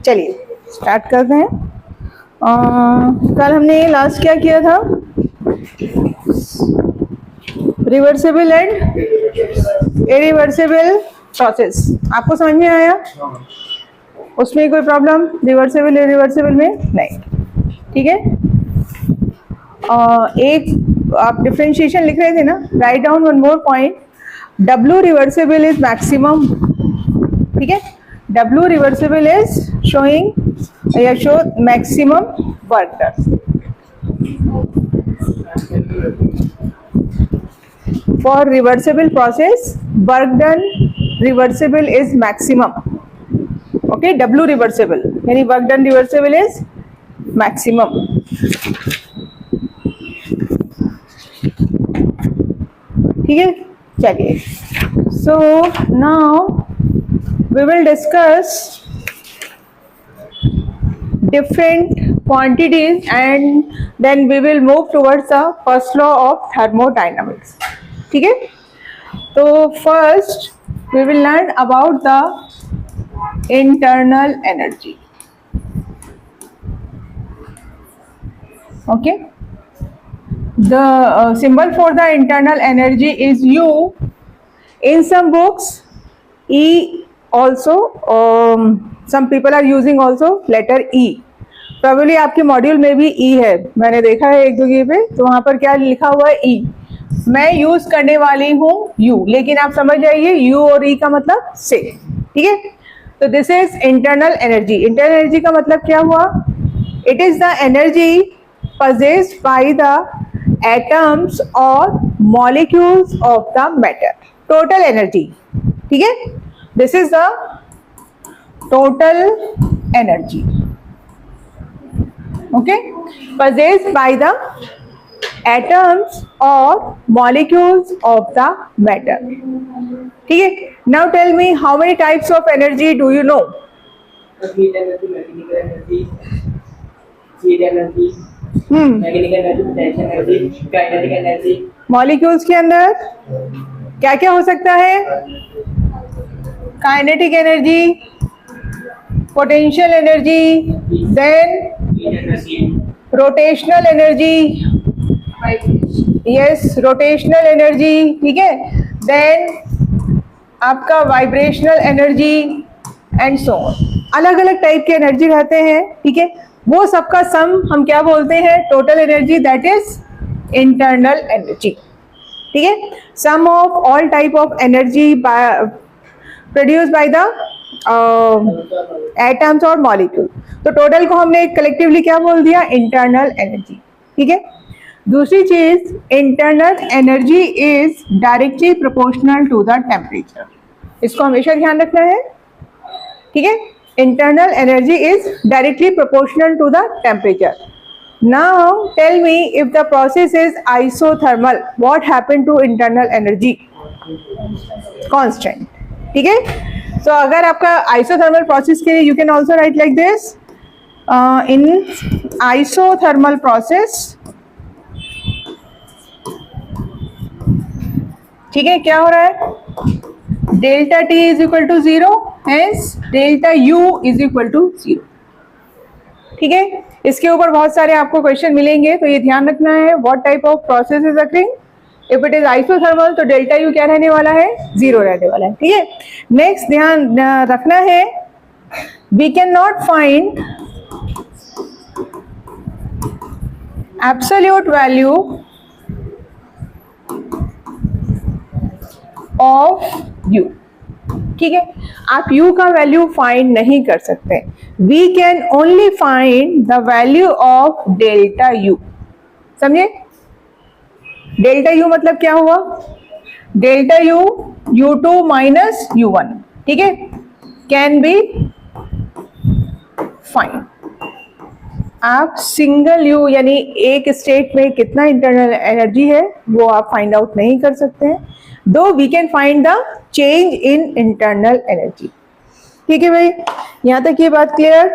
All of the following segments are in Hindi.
चलिए स्टार्ट करते हैं। कल हमने लास्ट क्या किया था? Reversible and irreversible process. आपको समझ में आया? उसमें कोई प्रॉब्लम रिवर्सिबल इरिवर्सिबल में नहीं? ठीक है। एक आप डिफरेंशिएशन लिख रहे थे ना, write down one more point. W reversible is maximum, ठीक है। W रिवर्सिबल इज शोइंग या show maximum work done. For reversible process, work done reversible is maximum. Okay, W reversible यानी work done reversible is maximum. ठीक है, चलिए। So now we will discuss different quantities and then we will move towards the first law of thermodynamics. ठीक है। तो first we will learn about the internal energy. Okay, the symbol for the internal energy is U. In some books E also, some people are using also letter E. Probably आपके मॉड्यूल में भी E है, मैंने देखा है एक दो जगह पे, तो वहाँ पर क्या लिखा हुआ है? E। मैं यूज करने वाली हूँ U, लेकिन आप समझ जाइए U और E का मतलब से, ठीक है। तो this is internal energy. Internal energy का मतलब क्या हुआ? It is the energy possessed by the atoms or molecules of the matter. Total energy, ठीक है। This is the total energy, okay, possessed by the atoms or molecules of the matter. ठीक है। Now tell me, how many types of energy do you know? Heat energy, mechanical energy, heat energy, mechanical energy, potential energy, kinetic energy. Molecules के अंदर क्या क्या हो सकता है? Kinetic energy, potential energy, then rotational energy, yes rotational energy, ठीक है। देन आपका vibrational energy and so on. अलग अलग टाइप के एनर्जी रहते हैं, ठीक है। वो सबका सम हम क्या बोलते हैं? Total energy, that is internal energy, ठीक है। Sum of all type of energy produce by the atoms और मॉलिक्यूल। तो टोटल को हमने कलेक्टिवली क्या बोल दिया? इंटरनल एनर्जी, ठीक है। दूसरी चीज, internal energy is directly proportional to the temperature. इसको हमेशा ध्यान रखना है, ठीक है। Internal energy is directly proportional to the temperature. Now tell me, if the process is isothermal, what happened to internal energy? Constant, ठीक है। So अगर आपका isothermal process के लिए you can also write like this. In isothermal process, ठीक है, क्या हो रहा है? Delta T is equal to 0, hence delta U is equal to 0, ठीक है। इसके ऊपर बहुत सारे आपको क्वेश्चन मिलेंगे, तो ये ध्यान रखना है। What type of process is occurring? If it is isothermal तो डेल्टा U क्या रहने वाला है? 0 रहने वाला है, ठीक है। नेक्स्ट ध्यान रखना है, we can not find absolute value of U, ठीक है। आप U का वैल्यू फाइंड नहीं कर सकते। We can only find the value of delta U, समझे? डेल्टा U मतलब क्या हुआ? Delta U U2 minus U1, ठीक है, कैन बी फाइंड। आप सिंगल U यानी एक स्टेट में कितना इंटरनल एनर्जी है वो आप फाइंड आउट नहीं कर सकते हैं, though we can find the change in internal energy, ठीक है भाई। यहां तक ये बात क्लियर?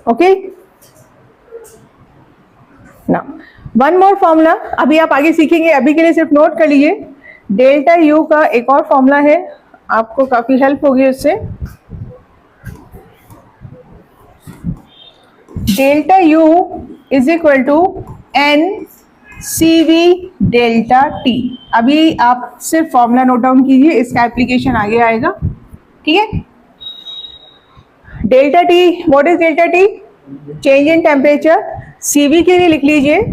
ओके, ना वन मोर फॉर्मूला, अभी आप आगे सीखेंगे, अभी के लिए सिर्फ नोट कर लीजिए। डेल्टा यू का एक और फॉर्मूला है, आपको काफी हेल्प होगी उससे। Delta U is equal to N C V delta T. अभी आप सिर्फ फॉर्मूला नोट डाउन कीजिए, इसका एप्लीकेशन आगे आएगा, ठीक है। Delta T, what is delta T? Change in temperature. CV के लिए लिख लीजिए,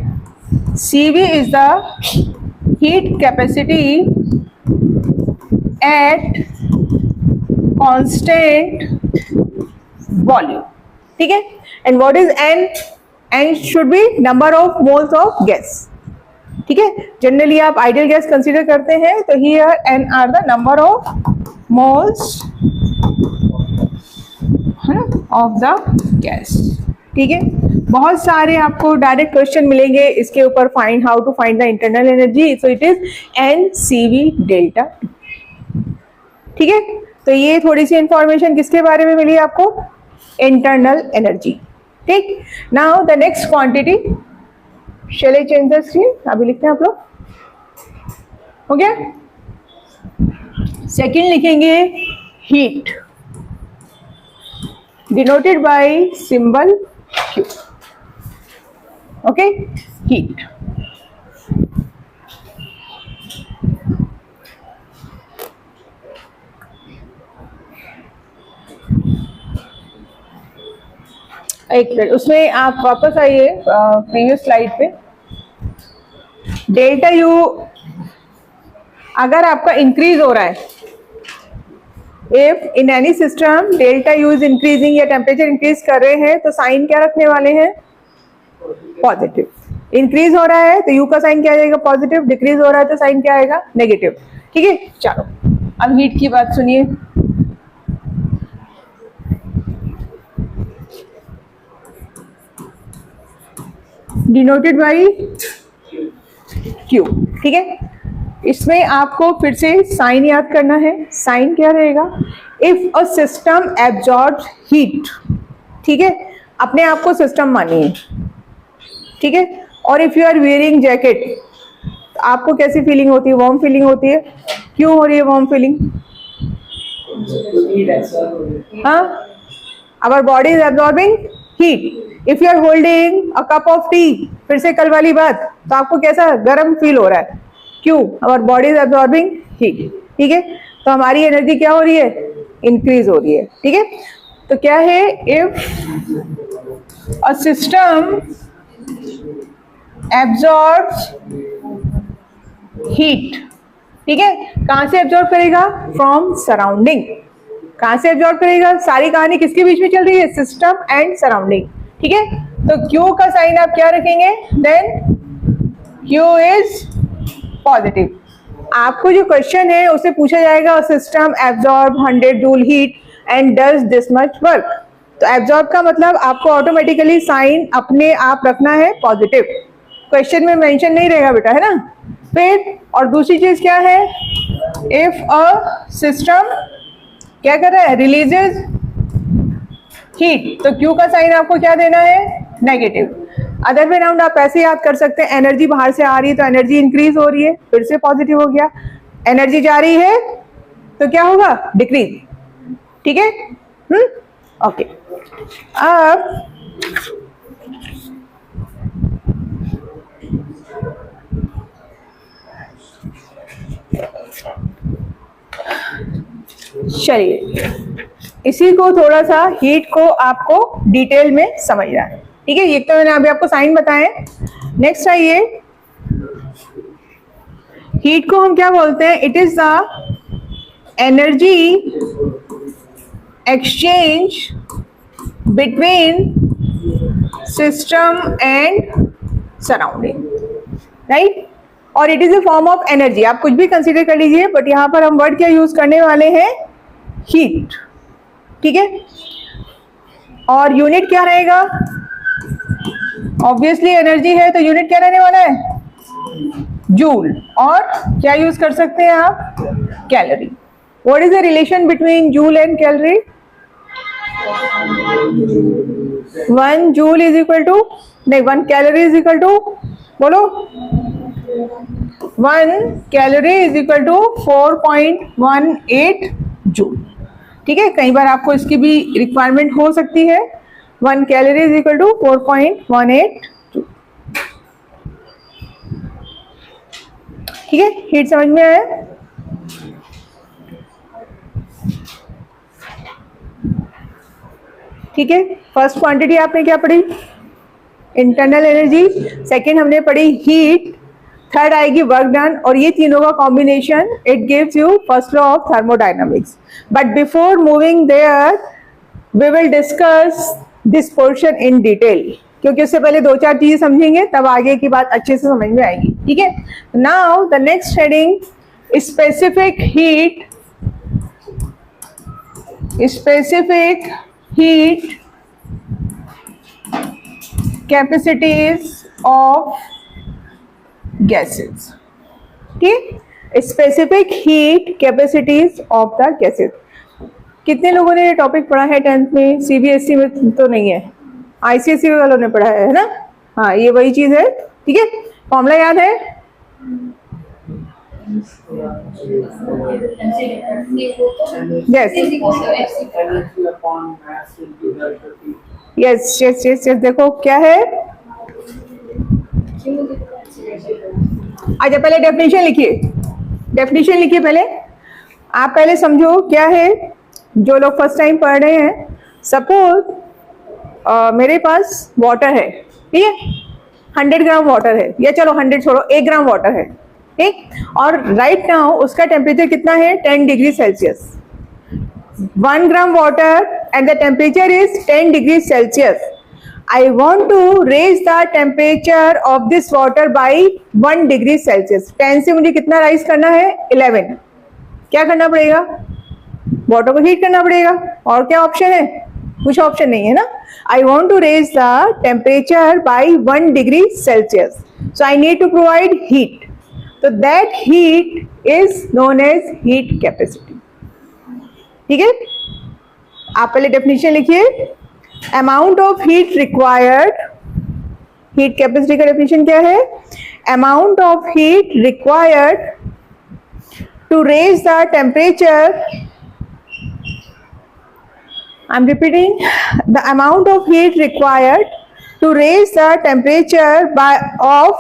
CV is the heat capacity at constant volume, ठीक है। And what is N? N should be number of moles of gas, ठीक है। जनरली आप आइडियल गैस कंसीडर करते हैं, तो here N are the number of moles, है ना, of the gas, ठीक है। बहुत सारे आपको डायरेक्ट क्वेश्चन मिलेंगे इसके ऊपर, find how to find the internal energy, so it is NCV delta, ठीक है। तो ये थोड़ी सी इंफॉर्मेशन किसके बारे में मिली आपको? इंटरनल एनर्जी, ठीक। Now the next quantity, shall I change the screen, अभी लिखते हैं आप लोग, हो गया। सेकेंड लिखेंगे heat, denoted by symbol Q, okay, heat. एक मिनट, उसमें आप वापस आइए प्रीवियस स्लाइड पे। डेल्टा यू अगर आपका इंक्रीज हो रहा है, if in any system delta U is increasing या टेम्परेचर इंक्रीज कर रहे हैं, तो साइन क्या रखने वाले हैं? पॉजिटिव। इंक्रीज हो रहा है तो यू का साइन क्या आएगा? पॉजिटिव। डिक्रीज हो रहा है तो साइन क्या आएगा? नेगेटिव, ठीक है। चलो अब हीट की बात सुनिए। डिनोटेड बाई क्यू, ठीक है। इसमें आपको फिर से साइन याद करना है। साइन क्या रहेगा? If a system absorbs heat, ठीक है, अपने आप को सिस्टम मानिए, ठीक है। और if you are wearing jacket, तो आपको कैसी फीलिंग होती है? वार्म फीलिंग होती है। क्यों हो रही है वार्म फीलिंग? हाँ, our body is absorbing heat. If you are holding a cup of tea, फिर से कल वाली बात, तो आपको कैसा गर्म फील हो रहा है? क्यों? Our body is absorbing heat, ठीक है। तो हमारी एनर्जी क्या हो रही है? इंक्रीज हो रही है, ठीक है। तो क्या है? If a system absorbs heat, ठीक है, कहां से एब्जॉर्ब करेगा? From surrounding. कहां से एब्जॉर्ब करेगा? सारी कहानी किसके बीच में चल रही है? सिस्टम एंड सराउंडिंग, ठीक है। तो Q का साइन आप क्या रखेंगे? Then Q is positive. आपको जो क्वेश्चन है उसे पूछा जाएगा, system absorb 100 joule heat and does this much work. तो एब्जॉर्ब का मतलब आपको ऑटोमेटिकली साइन अपने आप रखना है पॉजिटिव, क्वेश्चन में मेंशन नहीं रहेगा बेटा, है ना। फिर और दूसरी चीज क्या है? इफ अ सिस्टम क्या कर रहा है? रिलीजेस हीट, तो Q का साइन आपको क्या देना है? नेगेटिव। अदर वे राउंड आप ऐसे याद कर सकते हैं, एनर्जी बाहर से आ रही है तो एनर्जी इंक्रीज हो रही है, फिर से पॉजिटिव हो गया। एनर्जी जा रही है तो क्या होगा? डिक्रीज, ठीक है। ओके, अब चलिए इसी को थोड़ा सा हीट को आपको डिटेल में समझना है, ठीक है। ये तो मैंने अभी आपको साइन बताए। नेक्स्ट आइए, हीट को हम क्या बोलते हैं? It is the energy exchange between system and surrounding, right. और it is a form of energy, आप कुछ भी कंसीडर कर लीजिए, बट यहां पर हम वर्ड क्या यूज करने वाले हैं? हीट, ठीक है। और यूनिट क्या रहेगा? ऑब्वियसली एनर्जी है तो यूनिट क्या रहने वाला है? जूल। और क्या यूज कर सकते हैं आप? Calorie. What is the relation between joule and calorie? 1 joule is equal to, नहीं, 1 कैलोरी इज इक्वल टू बोलो। 1 calorie is equal to 4.18 joule. ठीक है, कई बार आपको इसकी भी रिक्वायरमेंट हो सकती है। 1 calorie is equal to 4.18 joule. ठीक है, हीट समझ में आया? ठीक है, फर्स्ट क्वांटिटी आपने क्या पढ़ी? Internal energy. सेकंड हमने पढ़ी हीट। थर्ड आएगी वर्क डन, और ये तीनों का combination it gives you first law of thermodynamics. But before moving there we will discuss this portion in detail, क्योंकि उससे पहले 2-4 चीजें समझेंगे तब आगे की बात अच्छे से समझ में आएगी। ठीक है, now the next heading specific heat, specific heat capacities of gases. ठीक, specific heat capacities of the gases. कितने लोगों ने ये टॉपिक पढ़ा है 10th में? सीबीएसई में तो नहीं है, आईसीएसई वालों ने पढ़ा है ना? हाँ, ये वही चीज है। ठीक है, फॉर्मूला याद है? यस यस यस यस, देखो क्या है। अच्छा, पहले डेफिनेशन लिखिए, डेफिनेशन लिखिए पहले। आप पहले समझो क्या है, जो लोग फर्स्ट टाइम पढ़ रहे हैं। सपोज मेरे पास वाटर है, ठीक है, 100 ग्राम वाटर है, या चलो 100 छोड़ो, 1 ग्राम वाटर है, ठीक। और राइट नाउ उसका टेम्परेचर कितना है? 10 degree Celsius. 1 gram water and the temperature is 10 degrees Celsius. I want to raise the temperature of this water by 1 degree Celsius. 10 से मुझे कितना राइज करना है? 11। क्या करना पड़ेगा? वाटर को हीट करना पड़ेगा। और क्या ऑप्शन है? कुछ ऑप्शन नहीं है ना। I want to raise the temperature by 1 degree Celsius. So I need to provide heat. So that heat is known as heat capacity. ठीक है, आप पहले डेफिनेशन लिखिए। Amount of heat required, heat capacity का डेफिनेशन क्या है? Amount of heat required to raise the temperature, I am repeating, the amount of heat required to raise the temperature by of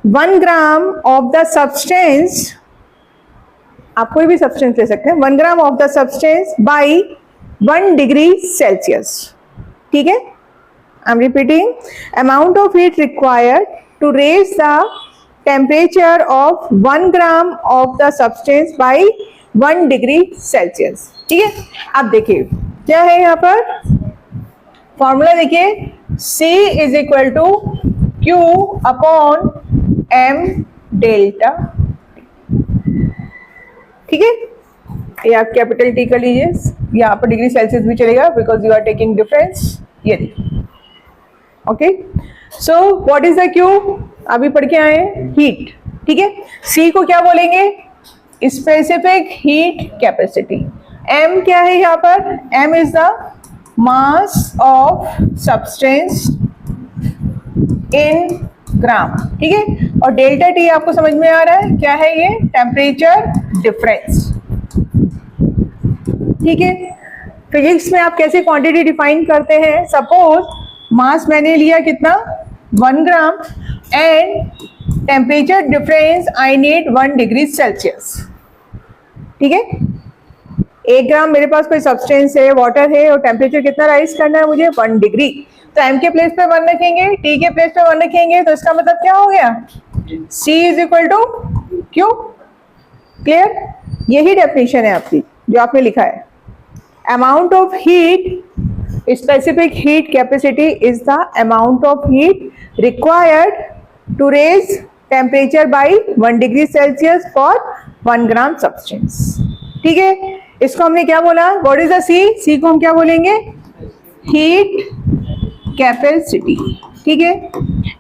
1 gram of the substance, आप कोई भी सब्सटेंस ले सकते हैं, 1 gram ऑफ द सब्सटेंस बाई 1 degree Celsius। ठीक है, I am repeating, amount of heat required to raise the temperature of 1 gram of the सब्सटेंस बाई 1 degree Celsius। ठीक है, अब देखिए क्या है यहाँ पर फॉर्मूला, देखिए C is equal to Q upon M delta. ठीक है, ये आप कैपिटल टी कर लीजिए, यहाँ पर डिग्री सेल्सियस भी चलेगा because you are taking difference. ये देखिए, okay. So what is the Q? अभी पढ़ के आए हीट। ठीक है, सी को क्या बोलेंगे? Specific heat capacity. एम क्या है यहाँ पर? M is the mass of substance in gram. ठीक है, और डेल्टा टी आपको समझ में आ रहा है क्या है? ये टेम्परेचर डिफरेंस। ठीक है, फिजिक्स में आप कैसे क्वांटिटी डिफाइन करते हैं? सपोज मास मैंने लिया कितना? 1 gram and temperature difference I need 1 degree Celsius। ठीक है, 1 ग्राम मेरे पास कोई सब्सटेंस है, वाटर है, और टेम्परेचर कितना राइज करना है मुझे? 1 डिग्री। तो एम के प्लेस पे 1 रखेंगे, टी के प्लेस पे 1 रखेंगे, तो इसका मतलब क्या हो गया? C is equal to Q। Clear? यही डेफिनेशन है आपकी जो आपने लिखा है। Amount of heat, specific heat capacity is the amount of heat required to raise temperature by 1 degree Celsius for 1 gram substance. ठीक है, इसको हमने क्या बोला? What is the C? C को हम क्या बोलेंगे? Heat capacity. ठीक है,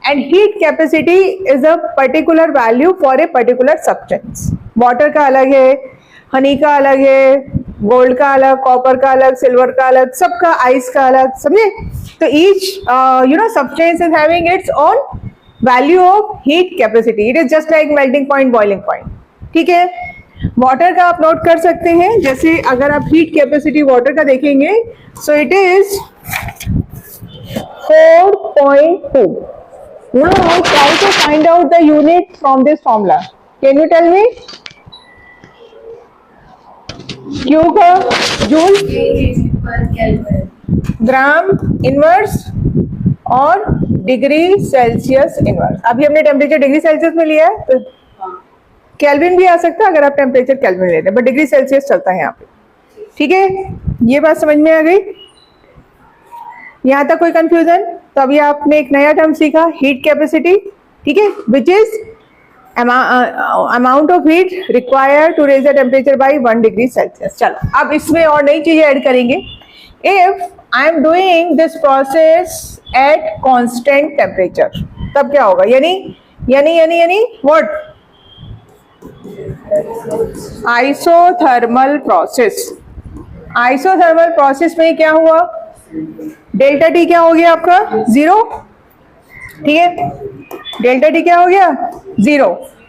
and heat capacity is a particular value for a particular substance. Water का अलग है, हनी का अलग है, गोल्ड का अलग, कॉपर का अलग, सिल्वर का अलग, सबका, आइस का अलग, समझे? तो each substance is having its own value of heat capacity, it is just like melting point, boiling point, ठीक है। वाटर का आप नोट कर सकते हैं, जैसे अगर आप हीट कैपेसिटी वाटर का देखेंगे, सो it is 4.2. Now try to find out the unit from this formula. Can you tell me? Q का जूल, ग्राम इनवर्स और डिग्री सेल्सियस इनवर्स। अभी हमने टेम्परेचर डिग्री सेल्सियस में लिया है, तो केल्विन भी आ सकता है अगर आप टेम्परेचर केल्विन लेते हैं, बट डिग्री सेल्सियस चलता है यहाँ पे, ठीक है। ये बात समझ में आ गई? यहाँ तक कोई कंफ्यूजन? तो अभी आपने एक नया टर्म सीखा, हीट कैपेसिटी, ठीक है, which is amount of heat required to raise the temperature by 1 degree Celsius. चलो अब इसमें और नई चीजें ऐड करेंगे। If I am doing this process at constant temperature, तब क्या होगा? यानी what? Isothermal process. Isothermal process में क्या हुआ? डेल्टा टी क्या हो गया आपका? 0, ठीक है। डेल्टा टी क्या हो गया? 0।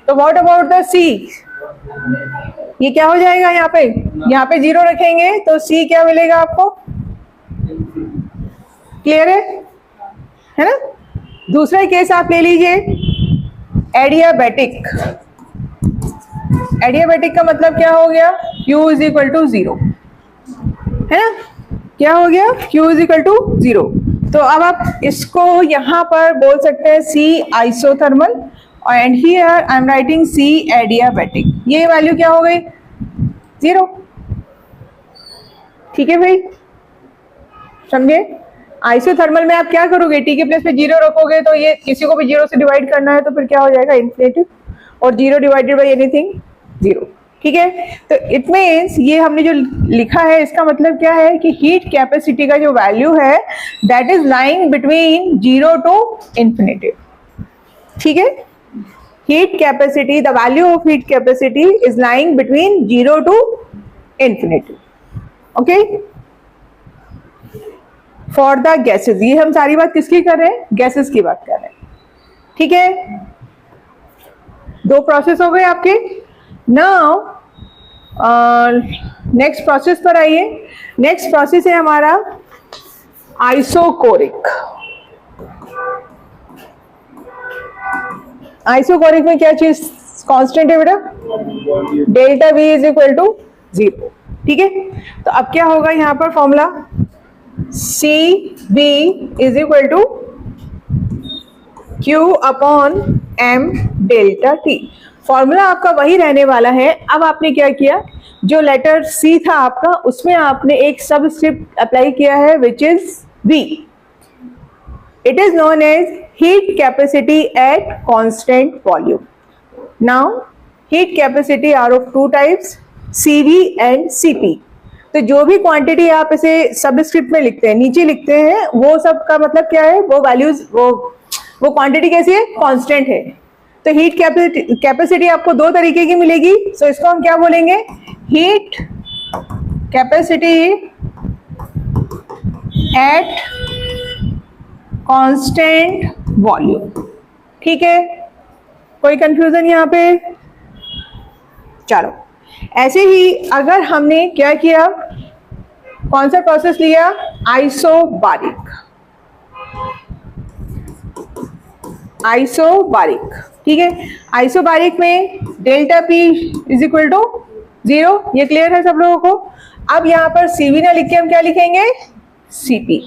तो व्हाट अबाउट द सी? ये क्या हो जाएगा? यहाँ पे 0 रखेंगे तो सी क्या मिलेगा आपको? क्लियर है ना? दूसरा केस आप ले लीजिए, एडियाबैटिक। एडियाबैटिक का मतलब क्या हो गया? Q इज इक्वल टू 0, है ना? क्या हो गया? Q is equal to 0। तो अब आप इसको यहां पर बोल सकते हैं C isothermal, and here I am writing C adiabatic. ये वैल्यू क्या हो गई? 0, ठीक है भाई, समझे? आइसोथर्मल में आप क्या करोगे? T के प्लेस पे 0 रखोगे तो ये किसी को भी 0 से डिवाइड करना है तो फिर क्या हो जाएगा? इन्फिनिटिव, और 0 डिवाइडेड बाई एनीथिंग 0, ठीक है। तो इट मीन्स ये हमने जो लिखा है इसका मतलब क्या है कि हीट कैपेसिटी का जो वैल्यू है that is lying between 0 to infinitive, ठीक है। Heat capacity, the value of heat capacity is lying between 0 to infinitive, okay. For the gases, ये हम सारी बात किसकी कर रहे हैं? गैसेस की बात कर रहे हैं, ठीक है। 2 प्रोसेस हो गए आपके। नाउ नेक्स्ट प्रोसेस पर आइए। नेक्स्ट प्रोसेस है हमारा आइसोकोरिक। आइसोकोरिक में क्या चीज कांस्टेंट है बेटा? Delta V is equal to 0, ठीक है। तो अब क्या होगा यहाँ पर formula? CV is equal to Q upon M delta T। Formula आपका वही रहने वाला है। अब आपने क्या किया, जो लेटर C था आपका उसमें आपने एक सबस्क्रिप्ट अप्लाई किया है which is V। It is known as heat capacity at constant volume. Now heat capacity are of 2 types, CV and CP। तो जो भी क्वांटिटी आप इसे सबस्क्रिप्ट में लिखते हैं, नीचे लिखते हैं, वो सब का मतलब क्या है? वो वैल्यूज, वो क्वांटिटी कैसी है? कांस्टेंट है। तो हीट कैपेसिटी आपको 2 तरीके की मिलेगी। सो इसको हम क्या बोलेंगे? Heat capacity at constant volume, ठीक है। कोई कंफ्यूजन यहाँ पे? चलो, ऐसे ही अगर हमने क्या किया, कौन सा प्रोसेस लिया? आइसोबारिक। आइसोबारिक, ठीक है। आइसोबारिक में delta P is equal to 0, ये क्लियर है सब लोगों को? अब यहाँ पर CV ना लिख के हम क्या लिखेंगे? CP।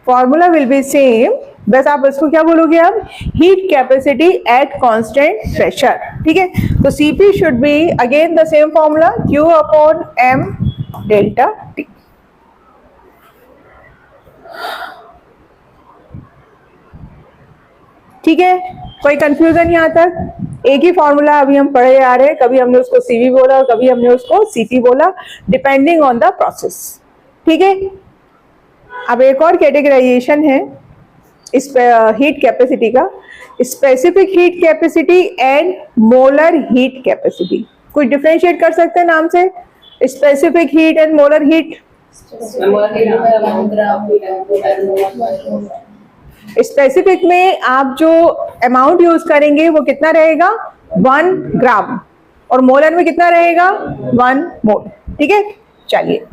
Formula will be same, बस आप इसको क्या बोलोगे? अब heat capacity at constant pressure, ठीक है। तो CP should be again the same formula, Q upon M delta T। ठीक है, कोई कंफ्यूजन यहाँ तक? एक ही फॉर्मूला अभी हम पढ़े आ रहे हैं, कभी हमने उसको CV बोला और कभी हमने उसको CP बोला, डिपेंडिंग ऑन द प्रोसेस, ठीक है। अब एक और कैटेगराइजेशन है इस हीट कैपेसिटी का, specific heat capacity and molar heat capacity. कुछ डिफरेंशिएट कर सकते हैं नाम से? Specific heat and molar heat. Specific में आप जो अमाउंट यूज करेंगे वो कितना रहेगा 1 ग्राम, और मोलर में कितना रहेगा 1 मोल। ठीक है, चलिए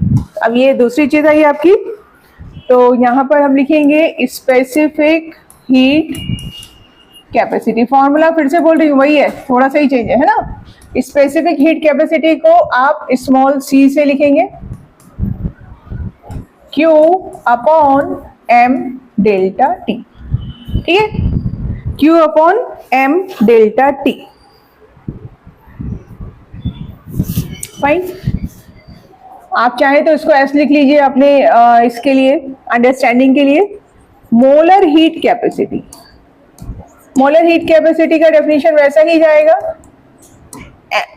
अब ये दूसरी चीज आई आपकी, तो यहाँ पर हम लिखेंगे स्पेसिफिक हीट कैपेसिटी। फॉर्मूला फिर से बोल रही हूँ, वही है, थोड़ा सा ही चेंज है ना। स्पेसिफिक हीट कैपेसिटी को आप स्मॉल c से लिखेंगे, Q upon m delta T। ठीक है, Q upon m delta T। Fine, आप चाहे तो इसको ऐसे लिख लीजिए अपने इसके लिए अंडरस्टैंडिंग के लिए। Molar heat capacity, molar heat capacity का डेफिनेशन वैसा ही जाएगा,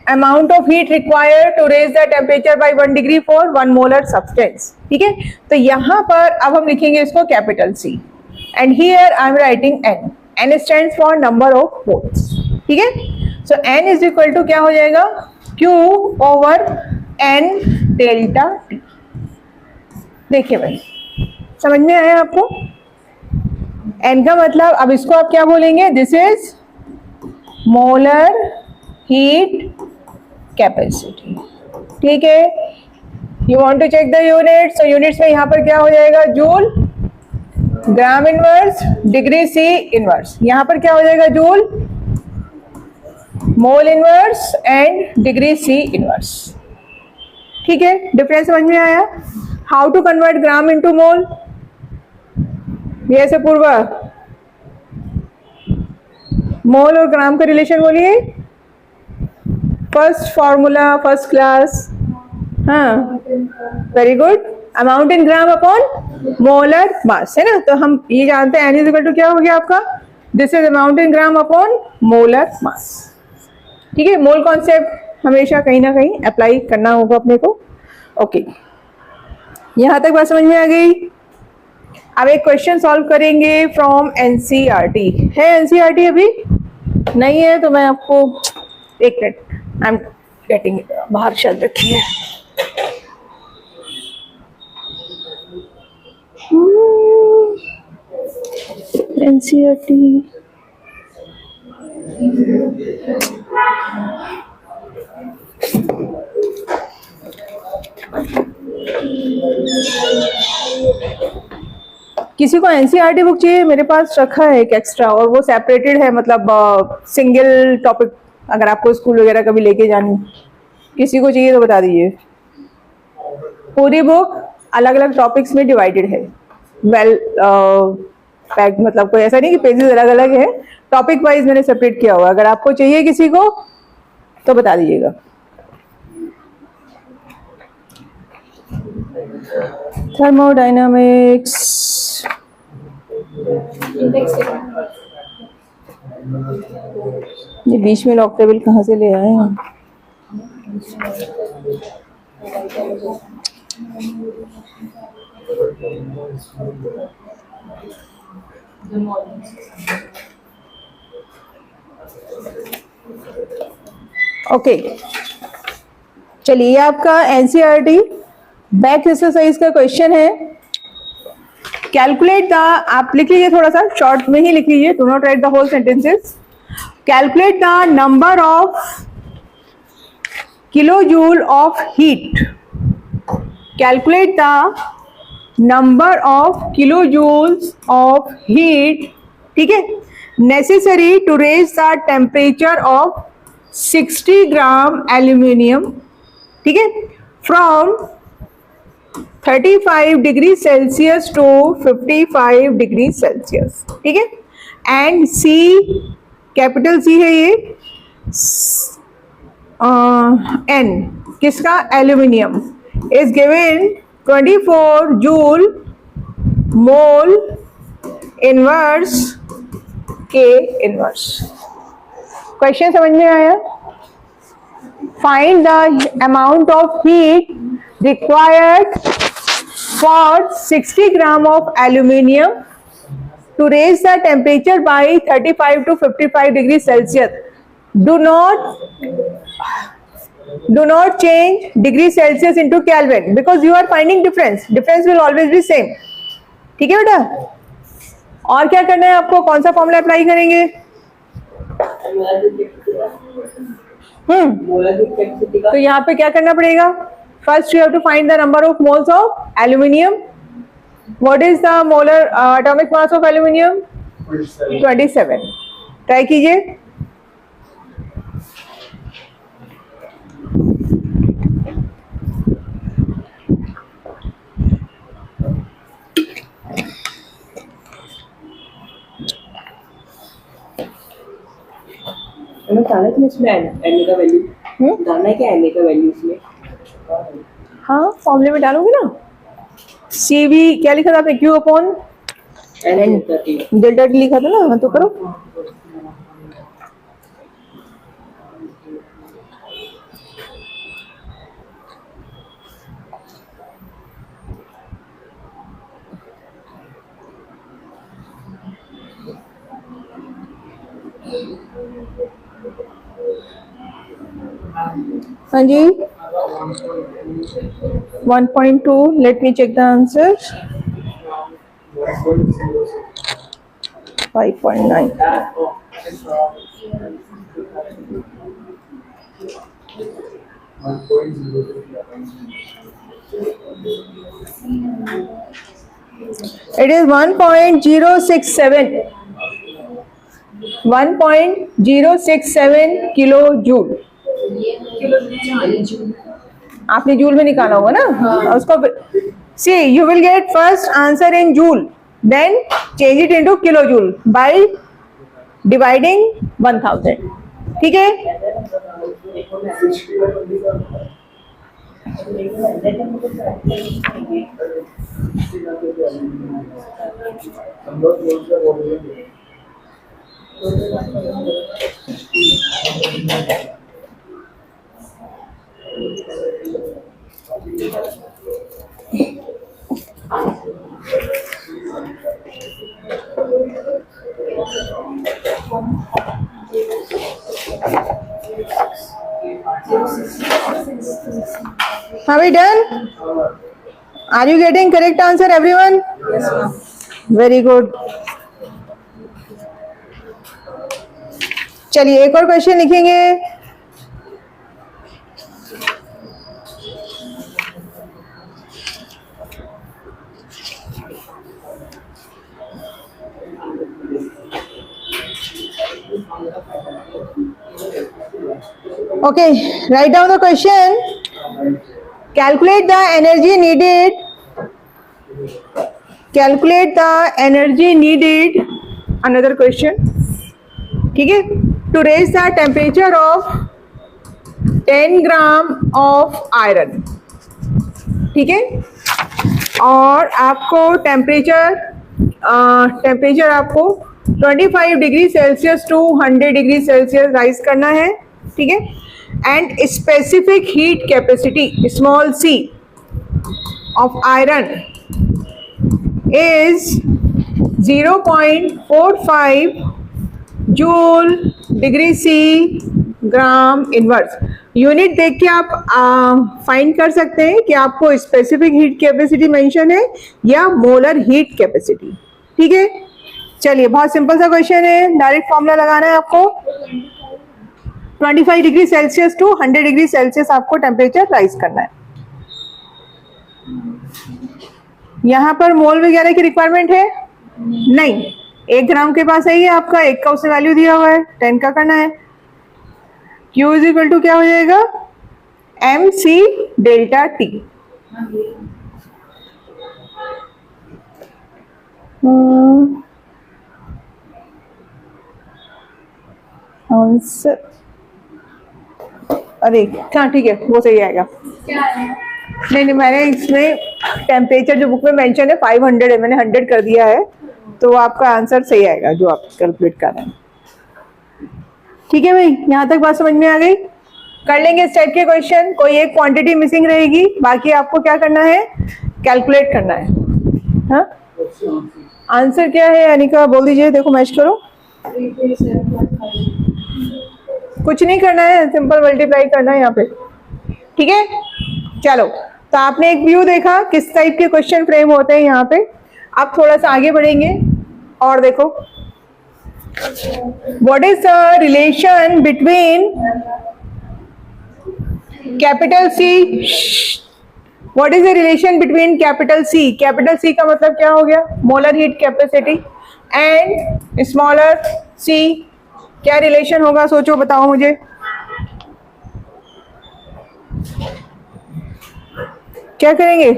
amount of heat required to raise the temperature by 1 degree for 1 molar substance. ठीक है, तो यहां पर अब हम लिखेंगे इसको capital C, and here I am writing n। n stands for number of moles. ठीक है, so n is equal to क्या हो जाएगा Q over n delta T। देखिए भाई, समझ में आया आपको? n का मतलब, अब इसको आप क्या बोलेंगे, this is molar heat capacity. ठीक है, you want to check the units, तो यूनिट्स में यहाँ पर क्या हो जाएगा joule, gram inverse, degree C inverse. यहाँ पर क्या हो जाएगा joule, mole inverse and degree C inverse. ठीक है, डिफरेंस समझ में आया? How to convert gram into mole, ये से पूर्व मोल और ग्राम का रिलेशन बोलिए। फर्स्ट फॉर्मूला, फर्स्ट क्लास, हाँ very good, amount in gram upon molar mass, है ना। तो हम ये जानते हैं n इज इक्वल टू क्या हो गया आपका, this is amount in gram upon molar mass. ठीक है, मोल कॉन्सेप्ट हमेशा कहीं ना कहीं अप्लाई करना होगा अपने को। ओके, यहां तक बात समझ में आ गई। अब एक क्वेश्चन सॉल्व करेंगे फ्रॉम एनसीईआरटी। है एनसीईआरटी अभी नहीं है तो मैं आपको एक मिनट, आई एम गेटिंग बाहर शब्द रखी है। एनसीईआरटी किसी को एनसीईआरटी बुक चाहिए? मेरे पास रखा है एक एक्स्ट्रा, और वो सेपरेटेड है, मतलब सिंगल टॉपिक, अगर आपको स्कूल वगैरह कभी लेके जानी, किसी को चाहिए तो बता दीजिए। पूरी बुक अलग अलग टॉपिक्स में डिवाइडेड है, वेल पैक्ड, मतलब कोई ऐसा नहीं कि पेजेस अलग अलग है, टॉपिक वाइज मैंने सेपरेट किया हुआ। अगर आपको चाहिए किसी को तो बता दीजिएगा। थर्मोडायनामिक्स, ये बीच में लॉग टेबल कहाँ से ले आए हैं? ओके, चलिए आपका एनसीईआरटी बैक एक्सरसाइज का क्वेश्चन है। कैलकुलेट द, आप लिख लीजिए, थोड़ा सा शॉर्ट में ही लिख लीजिए, do not write the whole sentences. Calculate the number of kilojoule of heat, calculate the number of kilojoules of heat, ठीक है, necessary to raise the temperature of 60 gram aluminium, ठीक है, from 35 degree Celsius to 55 degree Celsius, ठीक है, and C, कैपिटल C है ये, N किसका, aluminium, is given 24 joule mole inverse K inverse। Question समझ में आया? Find the amount of heat required for 60 gram of aluminium to raise the temperature by 35 to 55 degrees Celsius. Do not change degree Celsius into Kelvin because you are finding difference. Difference will always be same. ठीक है बेटा? और क्या करना है आपको, कौन सा फॉर्मूला अप्लाई करेंगे? तो यहाँ पे क्या करना पड़ेगा? First you have to find the number of moles of aluminium. What is the molar atomic mass of aluminium? 27. Try कीजिए. इसमें एन का वैल्यू डालना है क्या? एन का वैल्यू इसमें हाँ फॉर्मूले में डालोगे ना. सी वी क्या लिखा था आपने? Q upon n delta T लिखा था ना. हाँ तो करो. हाँ जी 1.2. Let me check the answer. 5.9. It is 1.067. 1.067 kilo joule. आपने जूल में निकाला होगा ना. उसको see you will get first answer in joule, then change it into kilo joule by dividing 1000. ठीक है. Are we done? Are you getting correct answer, everyone? Yes, ma'am. Very good. चलिए एक और क्वेश्चन लिखेंगे. Okay, write down the question. Calculate the energy needed. Calculate the energy needed. Another question. ठीक है. To raise the temperature of 10 gram of iron. ठीक है. और आपको टेम्परेचर आपको 25 degree Celsius to 100 degree Celsius rise करना है. ठीक है. And specific heat capacity small c of iron is 0.45 joule degree C gram inverse. Unit देख के आप फाइंड कर सकते हैं कि आपको स्पेसिफिक हीट कैपेसिटी मेंशन है या मोलर हीट कैपेसिटी. ठीक है. चलिए बहुत सिंपल सा क्वेश्चन है. डायरेक्ट फॉर्मूला लगाना है आपको. 25 degree Celsius to 100 degree Celsius आपको टेम्परेचर राइज करना है. यहाँ पर मोल वगैरह की रिक्वायरमेंट है नहीं. 1 ग्राम के पास है ये आपका. 1 का उसने वैल्यू दिया हुआ है. 10 का करना है. Q इज इक्वल टू क्या हो जाएगा? MC delta T. आंसर अरे हाँ ठीक है वो सही आएगा. नहीं मैंने इसमें टेम्परेचर जो बुक में मेंशन है 500 है, मैंने 100 कर दिया है तो आपका आंसर सही आएगा जो आप कैलकुलेट कर रहे हैं. ठीक है भाई, यहाँ तक बात समझ में आ गई. कर लेंगे इस टाइप के क्वेश्चन. कोई एक क्वांटिटी मिसिंग रहेगी, बाकी आपको क्या करना है? कैलकुलेट करना है. हाँ आंसर क्या है अनिका बोल दीजिए. देखो मैच करो. कुछ नहीं करना है, सिंपल मल्टीप्लाई करना है यहाँ पे. ठीक है. चलो तो आपने एक व्यू देखा किस टाइप के क्वेश्चन फ्रेम होते हैं यहाँ पे. अब थोड़ा सा आगे बढ़ेंगे. और देखो, what is the relation between capital C, what is the relation between capital C, capital C का मतलब क्या हो गया, molar heat capacity, and smaller C, क्या रिलेशन होगा, सोचो बताओ मुझे। क्या करेंगे,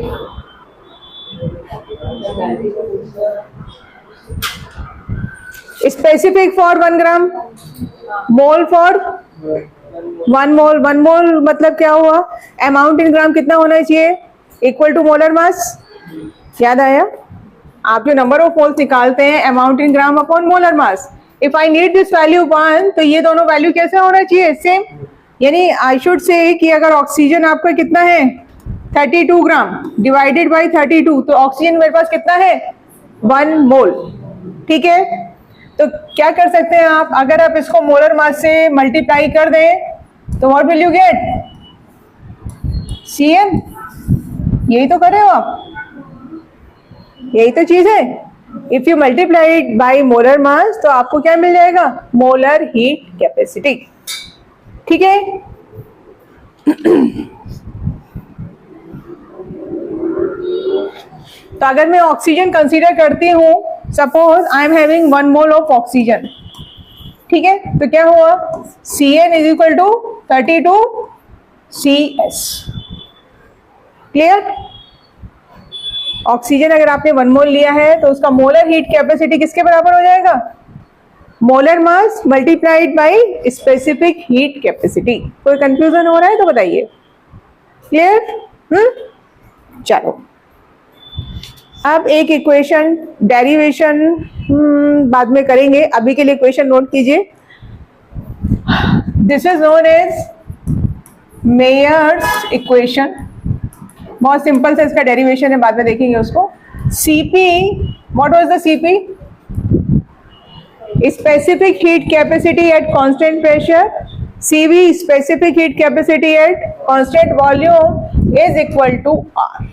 specific for 1 gram, mole for 1 mole, 1 mole मतलब क्या हुआ, अमाउंट इन ग्राम कितना होना चाहिए, इक्वल टू मोलर मास। याद आया, आप जो नंबर ऑफ मोल्स निकालते हैं amount in gram upon molar mass, if I need this value 1, तो ये दोनों वैल्यू कैसे होना चाहिए, सेम। यानी आई शुड से कि अगर ऑक्सीजन आपका कितना है 32 ग्राम डिवाइडेड बाई 32, तो ऑक्सीजन मेरे पास कितना है 1 मोल। ठीक है, तो क्या कर सकते हैं आप, अगर आप इसको मोलर मास से मल्टीप्लाई कर दें तो what will you get, Cm। यही तो कर रहे हो आप, यही तो चीज है। If you multiply it by molar mass तो आपको क्या मिल जाएगा, मोलर हीट कैपेसिटी। ठीक है, तो अगर मैं ऑक्सीजन कंसीडर करती हूं, suppose I am having 1 mole of oxygen, ठीक है, तो क्या हुआ, Cn is equal to 32 CS। Clear, oxygen अगर आपने 1 मोल लिया है तो उसका मोलर हीट कैपेसिटी किसके बराबर हो जाएगा, molar mass multiplied by specific heat capacity. कोई कंफ्यूजन हो रहा है तो बताइए। क्लियर, चलो अब एक इक्वेशन डेरिवेशन बाद में करेंगे, अभी के लिए इक्वेशन नोट कीजिए। This is known as Mayer's equation, बहुत सिंपल से इसका डेरिवेशन है, बाद में देखेंगे उसको। Cp, what was the Cp, specific heat capacity at constant pressure, Cv specific heat capacity at constant volume is equal to R।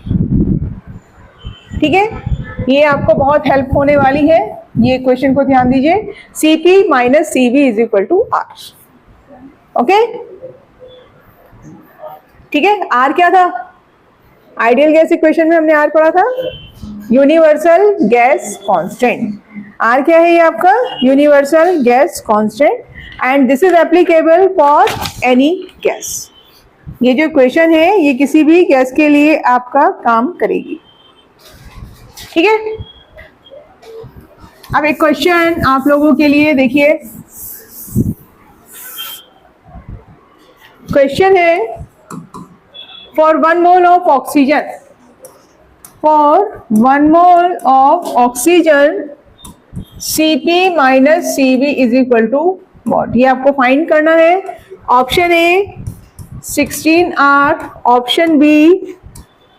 ठीक है, ये आपको बहुत हेल्प होने वाली है, ये क्वेश्चन को ध्यान दीजिए। Cp minus Cv is equal to R। Okay, ठीक है, R क्या था, आइडियल गैस इक्वेशन में हमने R पढ़ा था, यूनिवर्सल गैस कांस्टेंट। R क्या है ये आपका, universal gas constant, and this is applicable for any gas. ये जो इक्वेशन है ये किसी भी गैस के लिए आपका काम करेगी। ठीक है, अब एक क्वेश्चन आप लोगों के लिए देखिए, क्वेश्चन है for 1 mole of oxygen, for 1 mole of oxygen Cp minus Cv is equal to what, ये आपको फाइंड करना है। Option A 16R, option B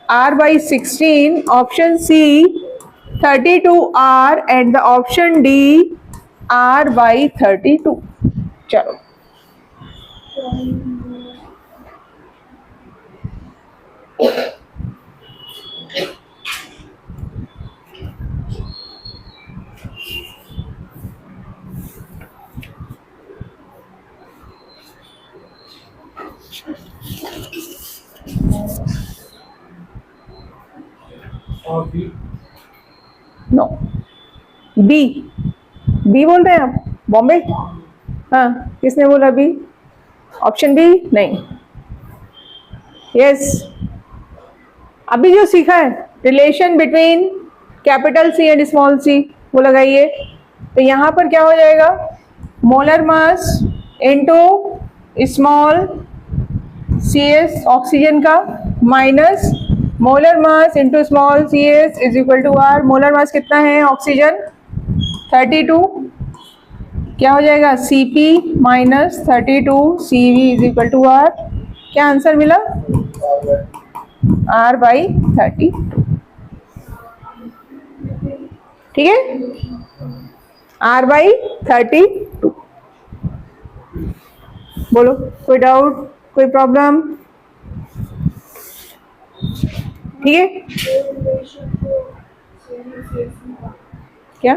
R by 16, option C 32R and the option D R by 32। चलो और बी, नो, बी, बी बोल रहे हैं आप, बॉम्बे, हाँ किसने बोला बी, ऑप्शन बी नहीं, यस। अभी जो सीखा है relation between capital C and small C, वो लगाइए। तो यहाँ पर क्या हो जाएगा, molar mass into small C S oxygen का, minus molar mass into small C S is equal to R. Molar mass कितना है ऑक्सीजन 32, क्या हो जाएगा Cp minus 32 Cv is equal to R. क्या आंसर मिला, R बाई 32। ठीक है, R बाई 32। बोलो, कोई डाउट, कोई प्रॉब्लम? ठीक है, क्या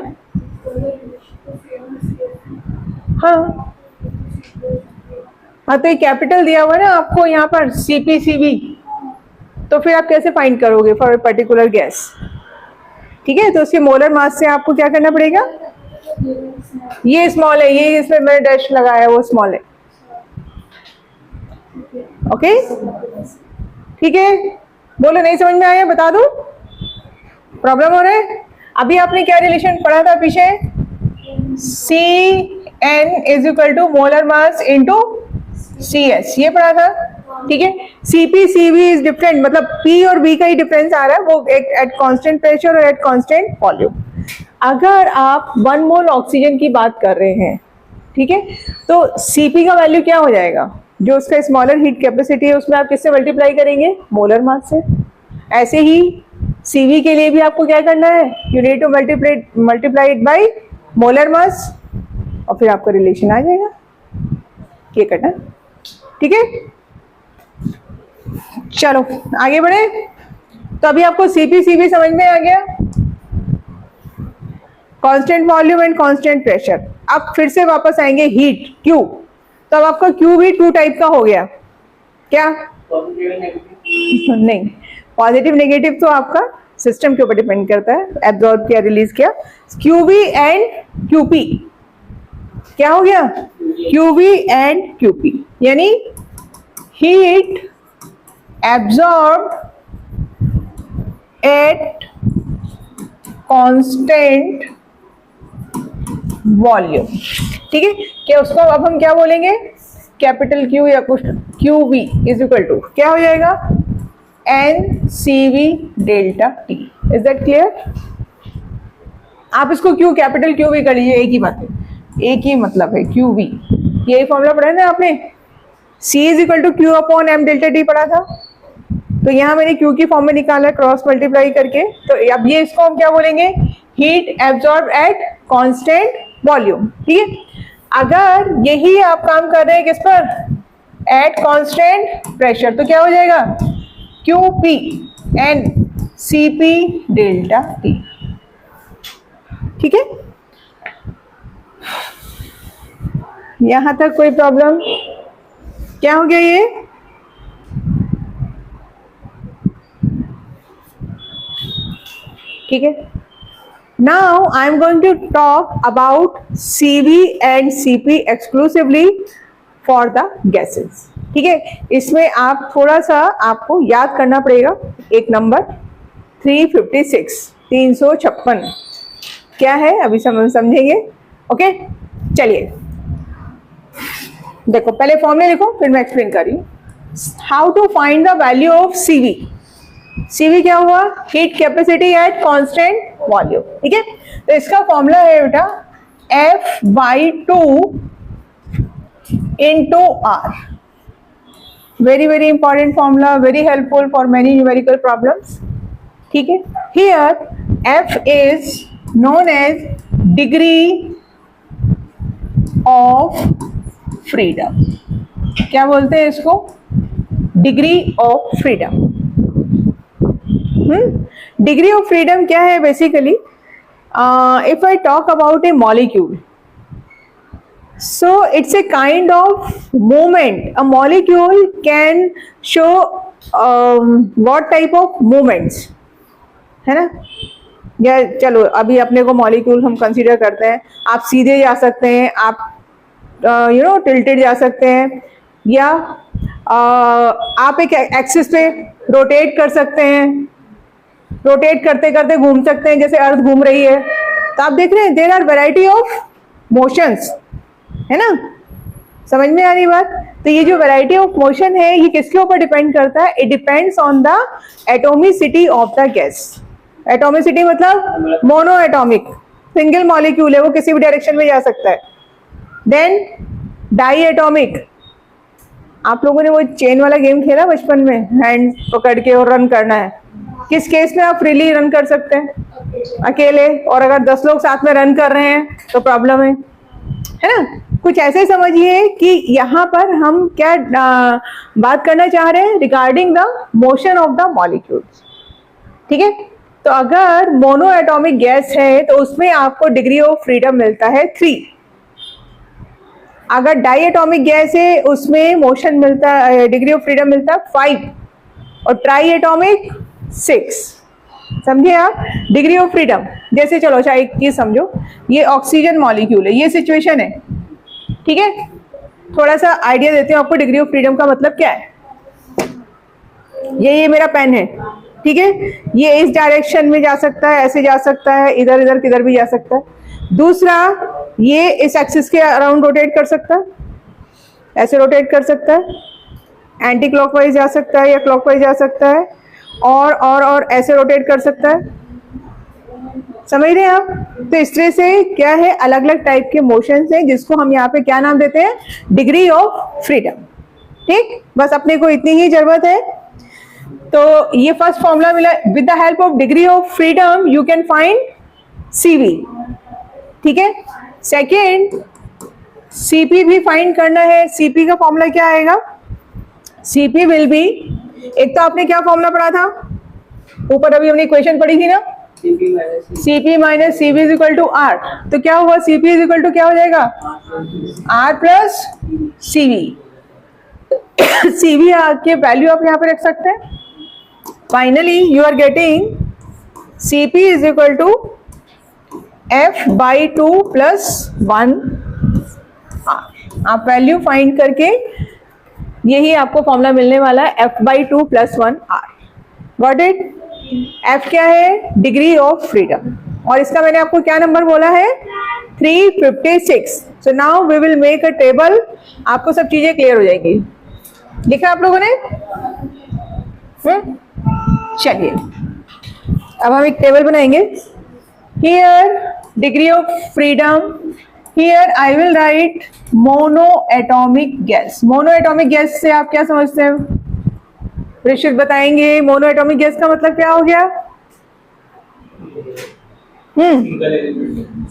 हाँ हाँ, तो ये कैपिटल दिया हुआ है ना आपको यहाँ पर CpCv, तो फिर आप कैसे फाइंड करोगे फॉर ए पर्टिकुलर गैस? ठीक है, तो उसके मोलर मास से आपको क्या करना पड़ेगा? ये स्मॉल है, ये इसमें मैंने डैश लगाया है वो स्मॉल है। ओके ठीक है, बोलो नहीं समझ में आया? बता दो, प्रॉब्लम हो रहा है? अभी आपने क्या रिलेशन पढ़ा था पीछे? Cn is equal to molar mass into Cs, ये पढ़ा था। ठीक है, CpCv इज डिफरेंट, मतलब P और B का ही डिफरेंस आ रहा है, वो एट कांस्टेंट प्रेशर और एट कांस्टेंट वॉल्यूम। अगर आप 1 मोल ऑक्सीजन की बात कर रहे हैं, ठीक है, तो Cp का वैल्यू क्या हो जाएगा? जो उसका स्मॉलर हीट कैपेसिटी है उसमें आप किससे मल्टीप्लाई करेंगे? मोलर मास से। ऐसे ही Cv के लिए भी आपको क्या करना है? You need to multiply it by molar mass, और फिर आपका रिलेशन आ जाएगा। ये करना, ठीक है? चलो आगे बढ़े। तो अभी आपको CpCv समझ में आ गया, constant volume and constant pressure. अब फिर से वापस आएंगे हीट Q, तो अब आपका Q भी 2 टाइप का हो गया। क्या? नहीं, पॉजिटिव नेगेटिव तो आपका सिस्टम के ऊपर डिपेंड करता है, एब्जॉर्ब किया रिलीज किया। QV एंड QP, क्या हो गया? QV एंड QP, यानी heat absorb eight constant volume. ठीक है, क्या उसको अब हम क्या बोलेंगे? कैपिटल Q या कुछ QV इज इक्वल टू क्या हो जाएगा? NCV delta T। Is that clear? आप इसको Q कैपिटल QV कर लीजिए, एक ही बात है, एक ही मतलब है QV। यही फॉर्मूला पढ़ा है ना आपने, C is equal to Q upon M delta T पढ़ा था। तो यहाँ मैंने Q की फॉर्म में निकाला क्रॉस मल्टीप्लाई करके, तो अब ये इसको हम क्या बोलेंगे? Heat absorb eight constant volume. ठीक है, अगर यही आप काम कर रहे हैं किस पर? एट कांस्टेंट प्रेशर, तो क्या हो जाएगा? QP and CP delta T। ठीक है, यहां तक कोई प्रॉब्लम? क्या हो गया ये? ठीक है, now I am going to talk about CV and CP exclusively for the gases. ठीक है, इसमें आप थोड़ा सा आपको याद करना पड़ेगा एक नंबर 356, 356 क्या है अभी समझेंगे। ओके चलिए देखो, पहले फॉर्मूला लिखो फिर मैं एक्सप्लेन कर रही हूँ। How to find the value of CV? CV क्या हुआ? Heat capacity at constant volume. ठीक है, तो इसका फॉर्मूला है बेटा F/2 into R। Very very important formula, very helpful for many numerical problems. ठीक है, here F is known as degree of freedom. क्या बोलते हैं इसको? Degree of freedom. Degree of freedom क्या है basically? If I talk about a molecule, so it's a kind of movement. A molecule can show what type of movements, है ना? या चलो अभी अपने को मॉलिक्यूल हम कंसीडर करते हैं। आप सीधे जा सकते हैं, आप टिल्टेड जा सकते हैं, या आप एक एक्सिस पे रोटेट कर सकते हैं, रोटेट करते करते घूम सकते हैं, जैसे अर्थ घूम रही है। तो आप देख रहे हैं there are variety of motions, है ना? समझ में आ रही बात? तो ये जो वैरायटी ऑफ मोशन है ये किसके ऊपर डिपेंड करता है? It depends on the atomicity of the gas. Atomicity मतलब मोनो एटॉमिक, सिंगल मॉलिक्यूल है, वो किसी भी डायरेक्शन में जा सकता है। देन डाई एटॉमिक, आप लोगों ने वो चेन वाला गेम खेला बचपन में, हैंड पकड़ के और रन करना है। किस केस में आप फ्रीली रन कर सकते हैं? अकेले, और अगर 10 लोग साथ में रन कर रहे हैं तो प्रॉब्लम है ना? कुछ ऐसे समझिए कि यहाँ पर हम क्या बात करना चाह रहे हैं? Regarding the motion of the molecules. ठीक है, तो अगर मोनो एटॉमिक गैस है तो उसमें आपको डिग्री ऑफ फ्रीडम मिलता है 3। अगर डाई एटॉमिक गैस है उसमें मोशन मिलता है, डिग्री ऑफ फ्रीडम मिलता है 5, और ट्राई एटॉमिक 6। समझे आप? डिग्री ऑफ फ्रीडम जैसे, चलो अच्छा एक चीज समझो, ये ऑक्सीजन मॉलिक्यूल है, ये सिचुएशन है, ठीक है? थोड़ा सा आइडिया देते हैं आपको डिग्री ऑफ फ्रीडम का मतलब क्या है। ये मेरा पेन है, ठीक है? ये इस डायरेक्शन में जा सकता है, ऐसे जा सकता है, इधर इधर किधर भी जा सकता है। दूसरा, ये इस एक्सिस के अराउंड रोटेट कर सकता है, ऐसे रोटेट कर सकता है, एंटी क्लॉकवाइज जा सकता है या क्लॉकवाइज जा सकता है, और ऐसे रोटेट कर सकता है। समझ रहे हैं आप? तो इस तरह से क्या है, अलग अलग टाइप के मोशंस हैं जिसको हम यहाँ पे क्या नाम देते हैं, डिग्री ऑफ फ्रीडम। ठीक, बस अपने को इतनी ही जरूरत है। तो ये फर्स्ट फॉर्मूला मिला, with the help of degree of freedom you can find CV, ठीक है? सेकेंड, CP भी फाइंड करना है। CP का फॉर्मूला क्या आएगा? CP विल बी, एक तो आपने क्या फॉर्मूला पढ़ा था ऊपर, अभी हमने इक्वेशन पढ़ी थी ना, CP minus CV is equal to R। तो क्या हुआ, CP इज इक्वल टू क्या हो जाएगा, R प्लस CV। CV के वैल्यू आप यहाँ पे रख सकते हैं। Finally you are getting CP is equal to F/2 plus 1 R। आप वैल्यू फाइंड करके यही आपको फॉर्मूला मिलने वाला है, F/2 plus 1 R। Got it? F क्या है, डिग्री ऑफ फ्रीडम, और इसका मैंने आपको क्या नंबर बोला है, 356। So now we will make a table, आपको सब चीजें क्लियर हो जाएंगी। लिखा आप लोगों ने? चलिए अब हम एक टेबल बनाएंगे। Here degree of freedom, here I will write mono atomic gas. Mono atomic gas से आप क्या समझते हैं? ऋषित बताएंगे मोनो एटॉमिक गैस का मतलब क्या हो गया?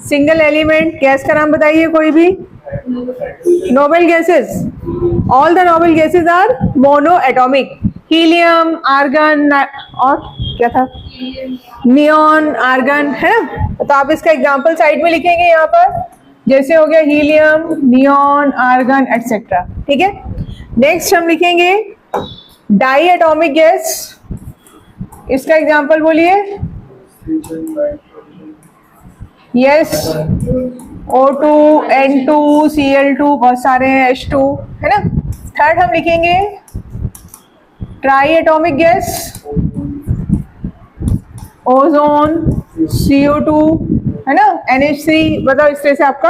सिंगल एलिमेंट गैस का नाम बताइए कोई भी। Noble gases, all the noble gases are monoatomic. Helium, argon, और क्या था, नियॉन, आर्गन, है ना? तो आप इसका एग्जांपल साइड में लिखेंगे यहाँ पर, जैसे हो गया हीलियम, नियॉन, आर्गन एटसेट्रा। ठीक है, नेक्स्ट हम लिखेंगे डाई एटॉमिक गैस। इसका एग्जांपल बोलिए। यस, O2, N2, Cl2, बहुत सारे हैं, H2, है ना? थर्ड हम लिखेंगे try atomic gas, ozone, CO2, है ना, NH3। बताओ, इस तरह से आपका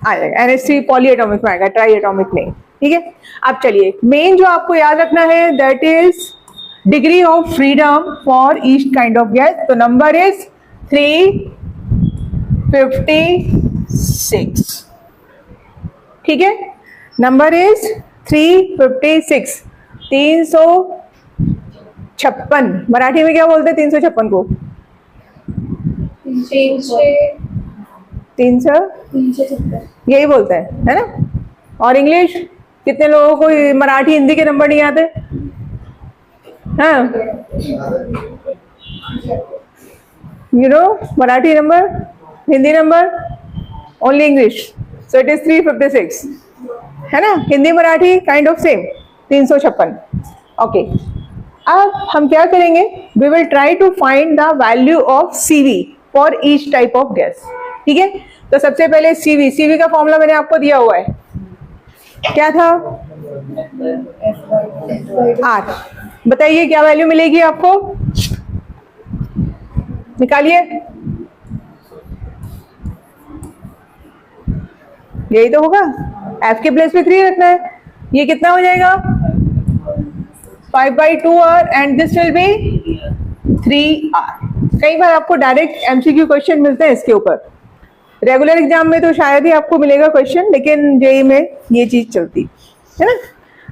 आ जाएगा। NH3 पॉली एटॉमिक में आएगा, ट्राई एटॉमिक नहीं। ठीक है, अब चलिए मेन जो आपको याद रखना है that is degree of freedom for each kind of gas. तो नंबर इज 356। ठीक है, नंबर इज 356, 356। मराठी में क्या बोलते हैं 356 को? 300 यही बोलते हैं, है ना? और इंग्लिश, कितने लोगों को मराठी हिंदी के नंबर नहीं आते? हाँ, you know Marathi number, Hindi number, only English. So it is 356, है ना? Hindi Marathi kind of same, 356। Okay, अब हम क्या करेंगे, we will try to find the value of CV for each type of gas. ठीक है, तो सबसे पहले CV का फॉर्मूला मैंने आपको दिया हुआ है, क्या था? R। बताइए क्या वैल्यू मिलेगी आपको, निकालिए। यही तो होगा, F के प्लेस पे 3 रखना है। ये कितना हो जाएगा, 5/2R, and this will be 3R। कई बार आपको डायरेक्ट MCQ क्वेश्चन मिलते हैं इसके ऊपर। रेगुलर एग्जाम में तो शायद ही आपको मिलेगा क्वेश्चन, लेकिन जेई में ये चीज चलती है ना।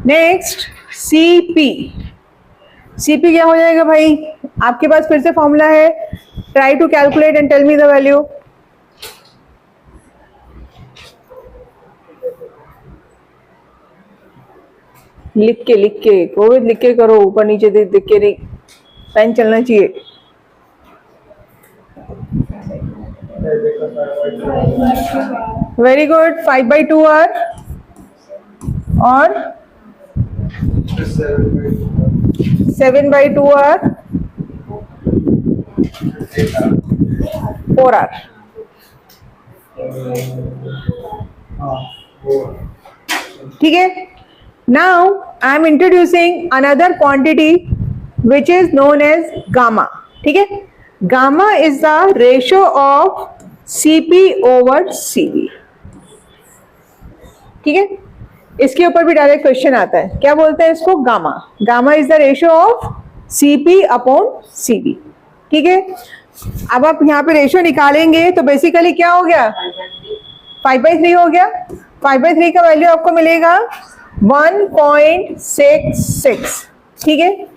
नेक्स्ट CP क्या हो जाएगा भाई? आपके पास फिर से फॉर्मूला है, try to calculate and tell me the value. लिख के कोविड लिख के करो, ऊपर नीचे दिख के नहीं, पेन चलना चाहिए। Very good. 5/2 आर और 7/2 आर 4 आर. ठीक है. Now I am introducing another quantity which is known as gamma. ठीक है. Gamma is the ratio of Cp over Cv. ठीक है. इसके ऊपर भी डायरेक्ट क्वेश्चन आता है. क्या बोलते हैं इसको? Gamma. Gamma is the ratio of Cp upon Cv. ठीक है. अब आप यहाँ पे रेशियो निकालेंगे तो बेसिकली क्या हो गया? 5/3 हो गया. 5/3 का वैल्यू आपको मिलेगा 1.66. ठीक है.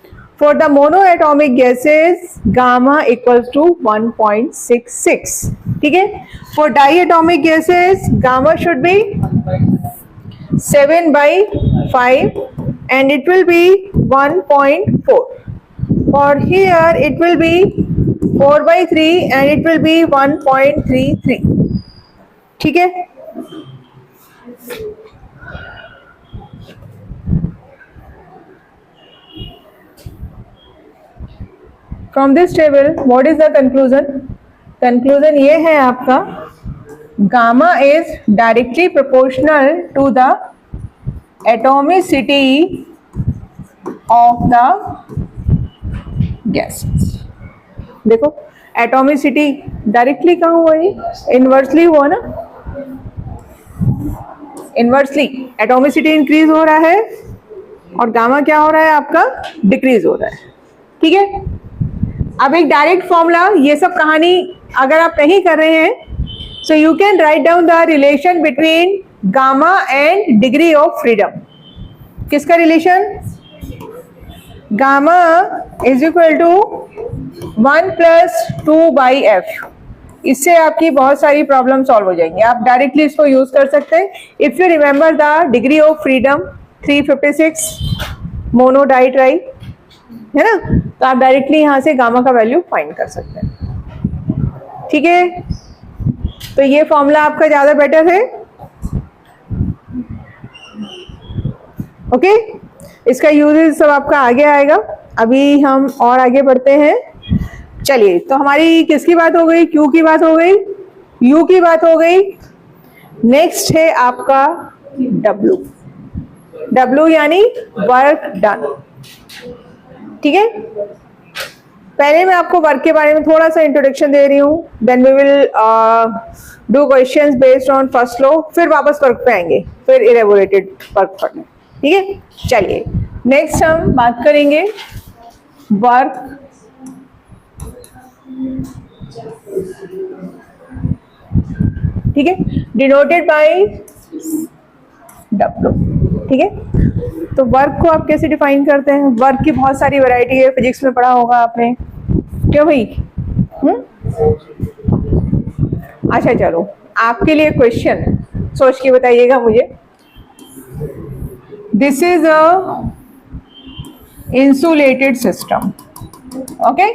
For the monoatomic gases gamma equals to 1.66. ठीक है. For diatomic gases gamma should be 7/5 and it will be 1.4. For here it will be 4/3 and it will be 1.33. ठीक है. From this table, what is the conclusion? Conclusion ये है आपका, gamma is directly proportional to the atomicity of the gases. देखो एटोमिसिटी डायरेक्टली कहाँ हुआ? ये इनवर्सली हुआ ना. इनवर्सली एटोमिसिटी इंक्रीज हो रहा है और गामा क्या हो रहा है आपका? डिक्रीज हो रहा है. ठीक है. अब एक डायरेक्ट फॉर्मूला, ये सब कहानी अगर आप नहीं कर रहे हैं, so you can write down the relation between gamma and degree of freedom. किसका relation? Gamma is equal to 1 + 2/f. इससे आपकी बहुत सारी प्रॉब्लम सॉल्व हो जाएंगी. आप डायरेक्टली इसको यूज कर सकते हैं. If you remember the degree of freedom 356 mono di tri है ना, तो आप डायरेक्टली यहां से गामा का वैल्यू फाइंड कर सकते हैं. ठीक है. तो ये फॉर्मूला आपका ज्यादा बेटर है. ओके. इसका यूजेस सब आपका आगे आएगा. अभी हम और आगे बढ़ते हैं. चलिए, तो हमारी किसकी बात हो गई? क्यू की बात हो गई, यू की बात हो गई. नेक्स्ट है आपका डब्ल्यू. डब्ल्यू यानी वर्क डन. ठीक है. पहले मैं आपको वर्क के बारे में थोड़ा सा इंट्रोडक्शन दे रही हूँ. Then we will do questions based on first law. फिर वापस वर्क पे आएंगे, फिर इलेबोरेटेड वर्क पढ़ना. ठीक है. चलिए, नेक्स्ट हम बात करेंगे वर्क. ठीक है. Denoted by W. ठीक है. तो वर्क को आप कैसे डिफाइन करते हैं? वर्क की बहुत सारी वैरायटी है. फिजिक्स में पढ़ा होगा आपने. क्यों भाई? अच्छा, चलो आपके लिए क्वेश्चन सोच के बताइएगा मुझे. This is a insulated system. Okay.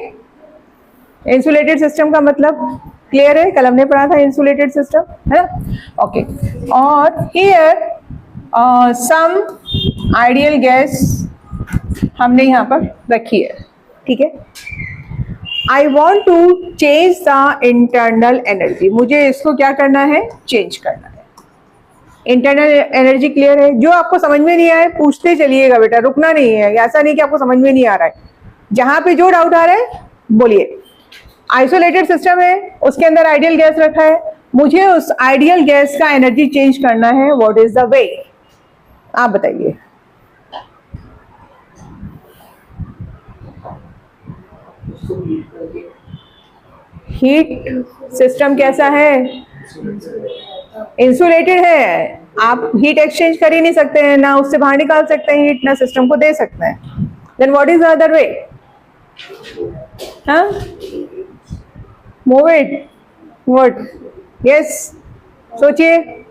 Insulated system का मतलब क्लियर है? कल हमने पढ़ा था इंसुलेटेड सिस्टम, है ना. ओके. और हियर सम आइडियल गैस हमने यहाँ पर रखी है. ठीक है. I want to change the internal energy. मुझे इसको क्या करना है? चेंज करना है. इंटरनल एनर्जी क्लियर है? जो आपको समझ में नहीं आए पूछते चलिएगा बेटा, रुकना नहीं है. ऐसा नहीं कि आपको समझ में नहीं आ रहा है. जहां पे जो डाउट आ रहा है बोलिए. आइसोलेटेड सिस्टम है, उसके अंदर आइडियल गैस रखा है. मुझे उस आइडियल गैस का एनर्जी चेंज करना है. What is the way? आप बताइए. हीट सिस्टम कैसा है? इंसुलेटेड है. आप हीट एक्सचेंज कर ही नहीं सकते हैं, ना उससे बाहर निकाल सकते हैं हीट, ना सिस्टम को दे सकते हैं. Then what is the other way? हाँ, मूव इट. व्हाट? यस, सोचिए.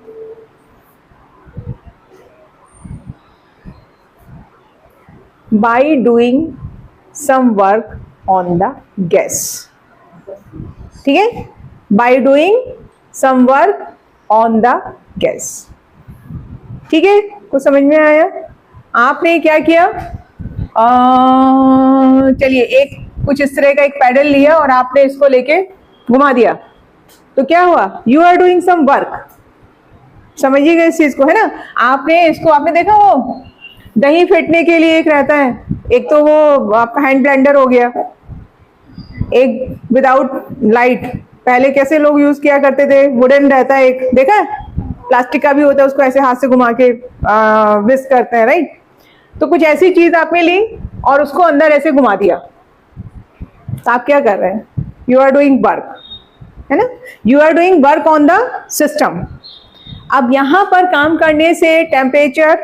by doing some work on the gas. ठीक है. by doing some work on the gas. ठीक है, कुछ समझ में आया? आपने क्या किया, चलिए एक कुछ इस तरह का एक पैडल लिया और आपने इसको लेके घुमा दिया, तो क्या हुआ, you are doing some work. समझिएगा इस चीज को, है ना। आपने इसको, आपने देखा वो दही फेंटने के लिए एक रहता है, एक तो वो आपका हैंड ब्लेंडर हो गया, एक विदाउट लाइट, पहले कैसे लोग यूज किया करते थे, वुडन रहता है एक, देखा है, प्लास्टिक का भी होता है, उसको ऐसे हाथ से घुमा के विस्क करते हैं, राइट। तो कुछ ऐसी चीज आपने ली और उसको अंदर ऐसे घुमा दिया, तो आप क्या कर रहे हैं, यू आर डूइंग वर्क, है ना, you are doing work on the system. अब यहां पर काम करने से टेम्परेचर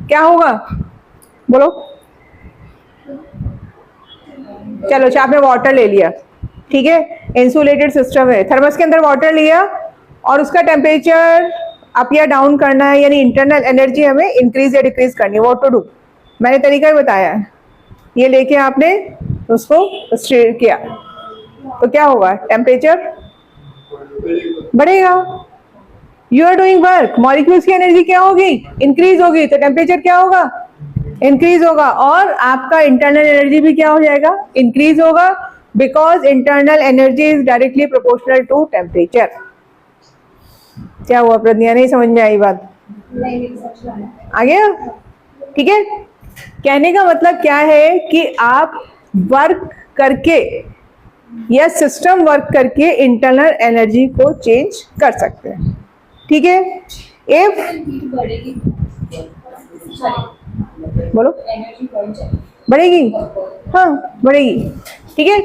क्या होगा, बोलो। चलो अच्छा, आपने वाटर ले लिया, ठीक है, इंसुलेटेड सिस्टम है, थर्मस के अंदर वाटर लिया और उसका टेम्परेचर अप या डाउन करना है, यानी इंटरनल एनर्जी हमें इंक्रीज या डिक्रीज करनी है, व्हाट टू डू, मैंने तरीका ही बताया है। ये लेके आपने उसको स्टीर किया तो क्या होगा, टेम्परेचर बढ़ेगा। You are doing work, molecules की एनर्जी क्या होगी, इंक्रीज होगी, तो टेम्परेचर क्या होगा, इंक्रीज होगा, और आपका इंटरनल एनर्जी भी क्या हो जाएगा, इंक्रीज होगा, because internal energy is directly proportional to temperature. क्या हुआ प्रज्ञा, नहीं समझ में आई बात, आ गया? ठीक है, कहने का मतलब क्या है कि आप वर्क करके या सिस्टम वर्क करके इंटरनल एनर्जी को चेंज कर सकते हैं। ठीक है, इफ बोलो बढ़ेगी, हाँ बढ़ेगी। ठीक है,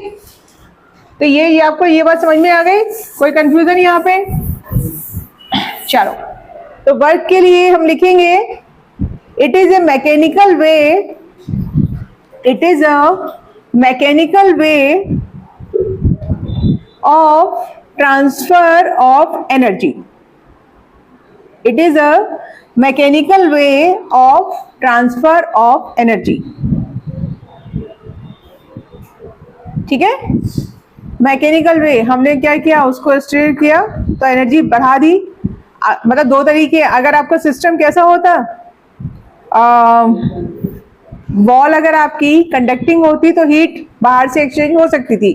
तो ये आपको ये बात समझ में आ गई, कोई कंफ्यूजन यहाँ पे? चलो, तो वर्क के लिए हम लिखेंगे it is A mechanical way, it is a mechanical way of transfer of energy, it is a mechanical way of transfer of energy. ठीक है, मैकेनिकल वे, हमने क्या किया, उसको स्टीर किया तो एनर्जी बढ़ा दी। मतलब दो तरीके, अगर आपका सिस्टम कैसा होता, वॉल अगर आपकी कंडक्टिंग होती तो हीट बाहर से एक्सचेंज हो सकती थी,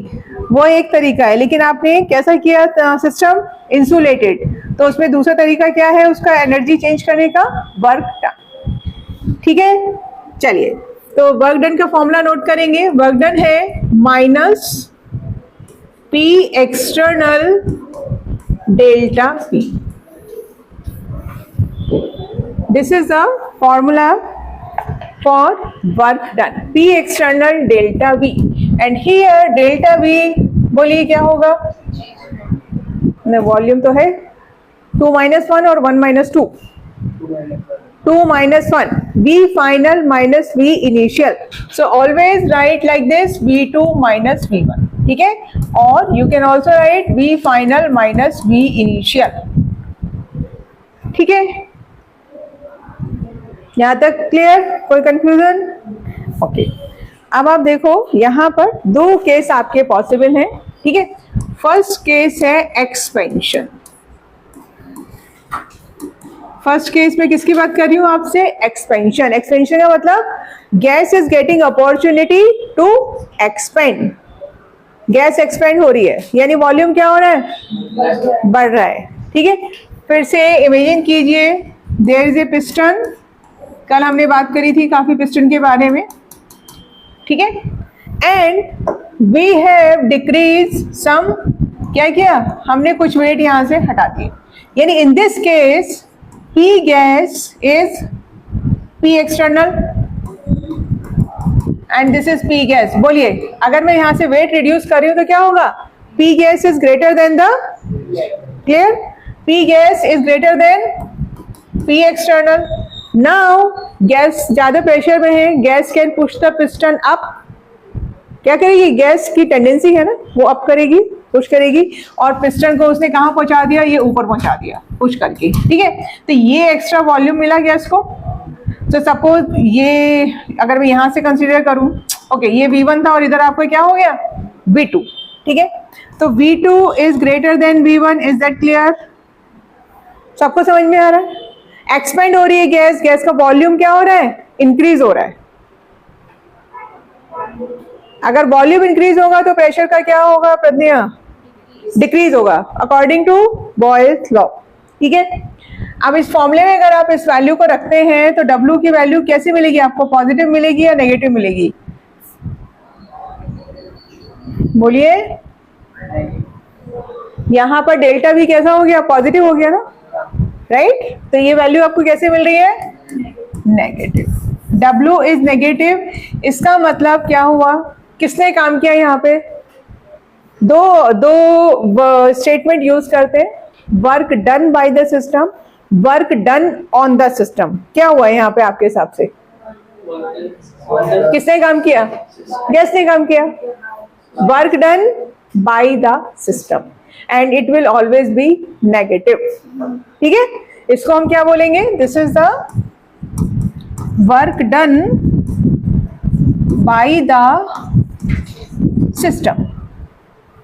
वो एक तरीका है, लेकिन आपने कैसा किया सिस्टम, इंसुलेटेड, तो उसमें दूसरा तरीका क्या है उसका, एनर्जी चेंज करने का, वर्क डन। ठीक है, चलिए तो वर्क डन का फॉर्मूला नोट करेंगे, वर्क डन है minus P external delta P, this is the formula for work done, P external delta V, and here delta V बोलिए क्या होगा, वॉल्यूम तो है 2 - 1 और 1 - 2, 2 - 1, V final minus V initial, so always write like this, V2 minus V1, ठीक है, और you can also write V final minus V initial। ठीक है, यहाँ तक क्लियर, कोई कंफ्यूजन? ओके, अब आप देखो यहाँ पर दो केस आपके पॉसिबल हैं। ठीक है, फर्स्ट केस है एक्सपेंशन। फर्स्ट केस में किसकी बात कर रही हूँ आपसे, एक्सपेंशन। एक्सपेंशन का मतलब gas is getting opportunity to expand, gas expand हो रही है, यानी वॉल्यूम क्या हो रहा है, बढ़ रहा है। ठीक है, फिर से इमेजिन कीजिए, देयर इज ए पिस्टन, कल हमने बात करी थी काफी पिस्टन के बारे में। ठीक है, एंड वी हैव डिक्रीज सम, क्या किया हमने, कुछ वेट यहां से हटा दिए, यानी इन this case P gas is P external and this is P gas. बोलिए, अगर मैं यहां से वेट रिड्यूस कर रही हूं तो क्या होगा, P gas is greater than the, clear, P gas is greater than P external. Now gas ज्यादा प्रेशर में है, gas can push the piston up, क्या करेगी, गैस की टेंडेंसी है ना, वो अप करेगी, पुश करेगी, और पिस्टन को उसने कहां पहुंचा दिया, ये ऊपर पहुंचा दिया पुश करके। ठीक है, तो ये एक्स्ट्रा वॉल्यूम मिला गैस को। तो सपोज ये अगर मैं यहां से कंसीडर करूं, ओके, ये V1 था और इधर आपको क्या हो गया, V2। ठीक है, तो V2 is greater than V1, is that clear? सबको समझ में आ रहा है? एक्सपेंड हो रही है गैस, गैस का वॉल्यूम क्या हो रहा है? इंक्रीज हो रहा है। अगर वॉल्यूम इंक्रीज होगा तो प्रेशर का क्या होगा प्रज्ञा? डिक्रीज होगा, अकॉर्डिंग टू बॉयल्स लॉ। ठीक है, अब इस फॉर्मूले में अगर आप इस वैल्यू को रखते हैं तो W की वैल्यू कैसे मिलेगी आपको? पॉजिटिव मिलेगी या नेगेटिव मिलेगी? बोलिए। यहां पर डेल्टा भी कैसा हो गया? पॉजिटिव हो गया ना, राइट? तो ये वैल्यू आपको कैसे मिल रही है? नेगेटिव। W is negative. इसका मतलब क्या हुआ? किसने काम किया यहाँ पे? दो स्टेटमेंट यूज करते हैं, work done by the system, work done on the system. क्या हुआ यहाँ पे आपके हिसाब से? किसने काम किया? गैस ने काम किया। Work done by the system and it will always be negative. ठीक है, इसको हम क्या बोलेंगे? This is the work done by the system.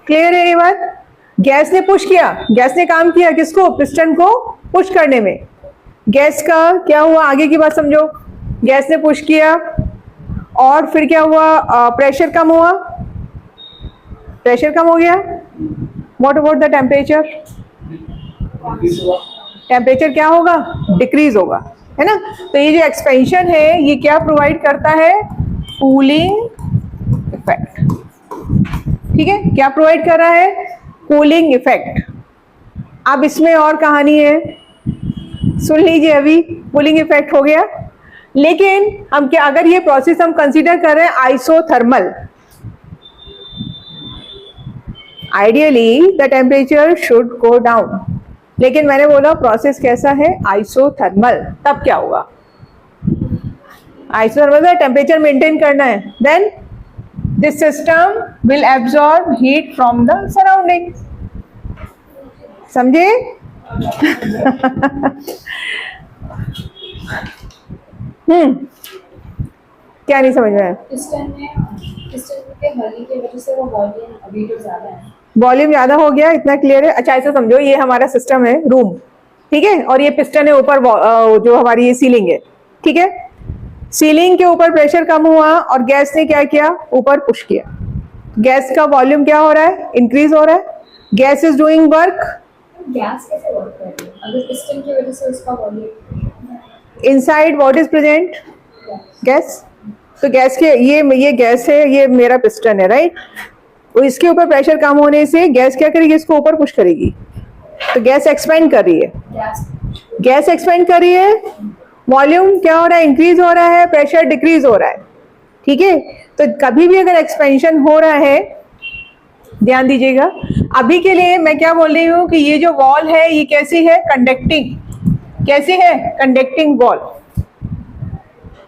Clear है ये बात? गैस ने पुश किया, गैस ने काम किया किसको? पिस्टन को पुश करने में। गैस का क्या हुआ? आगे की बात समझो। गैस ने पुश किया और फिर क्या हुआ? प्रेशर कम हुआ, प्रेशर कम हो गया। What about the temperature? Temperature क्या होगा? डिक्रीज होगा, है ना? तो ये जो एक्सपेंशन है ये क्या प्रोवाइड करता है? Cooling effect. ठीक है, क्या प्रोवाइड कर रहा है? Cooling effect. अब इसमें और कहानी है, सुन लीजिए। अभी कूलिंग इफेक्ट हो गया, लेकिन हम क्या, अगर ये प्रोसेस हम कंसीडर कर रहे हैं isothermal, ideally the temperature should go down, लेकिन मैंने बोला प्रोसेस कैसा है? आइसोथर्मल। तब क्या होगा? आइसोथर्मल में टेम्परेचर मेंटेन करना है, then this system will absorb heat from the surrounding। समझे? क्या नहीं समझ में आया? पिस्टन के हल्के की वजह से वो वॉल्यूम अभी तो ज्यादा है। वॉल्यूम ज्यादा हो गया, इतना क्लियर है? अच्छा, ऐसा समझो ये हमारा सिस्टम है, रूम, ठीक है, और ये पिस्टन है ऊपर, जो हमारी ये सीलिंग है, ठीक है। सीलिंग के ऊपर प्रेशर कम हुआ और गैस ने क्या किया? ऊपर पुश किया। गैस का वॉल्यूम क्या हो रहा है? इंक्रीज हो रहा है। Gas is doing work. Gas कैसे वर्क कर रही है? अगर पिस्टन की वजह से उसका volume inside what is present? Gas. तो गैस के ये गैस है, ये मेरा पिस्टन है, राइट? तो इसके ऊपर प्रेशर कम होने से गैस क्या करेगी? इसको ऊपर पुश करेगी। तो गैस एक्सपेंड कर रही है, गैस एक्सपेंड कर रही है। वॉल्यूम क्या हो रहा है? इंक्रीज हो रहा है, प्रेशर डिक्रीज हो रहा है, ठीक है। तो कभी भी अगर एक्सपेंशन हो रहा है, ध्यान दीजिएगा। अभी के लिए मैं क्या बोल रही हूँ कि ये जो वॉल है ये कैसी है? कंडक्टिंग। कैसी है? Conducting wall.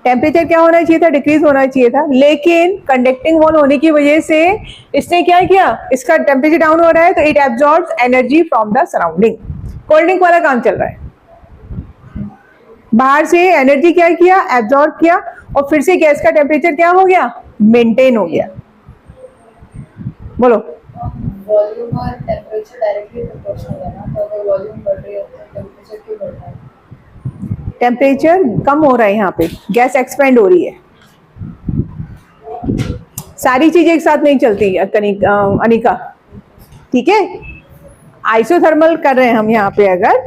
टेम्परेचर क्या होना चाहिए था? डिक्रीज होना चाहिए था, लेकिन कंडक्टिंग वॉल होने की वजह से इसने क्या किया? इसका टेम्परेचर डाउन हो रहा है तो it absorbs energy from the surrounding. Cold drink वाला काम चल रहा है, बाहर से एनर्जी क्या किया? एब्जॉर्ब किया, और फिर से गैस का टेम्परेचर क्या हो गया? मेंटेन हो गया। बोलो। वॉल्यूम और टेम्परेचर डायरेक्टली प्रोपोर्शनल है ना, तो अगर वॉल्यूम बढ़ रही है तो टेम्परेचर क्यों बढ़ रहा है? टेम्परेचर कम हो रहा है, यहाँ पे गैस एक्सपेंड हो रही है। सारी चीज एक साथ नहीं चलती अनिका, ठीक है। आइसोथर्मल कर रहे हैं हम यहाँ पे अगर,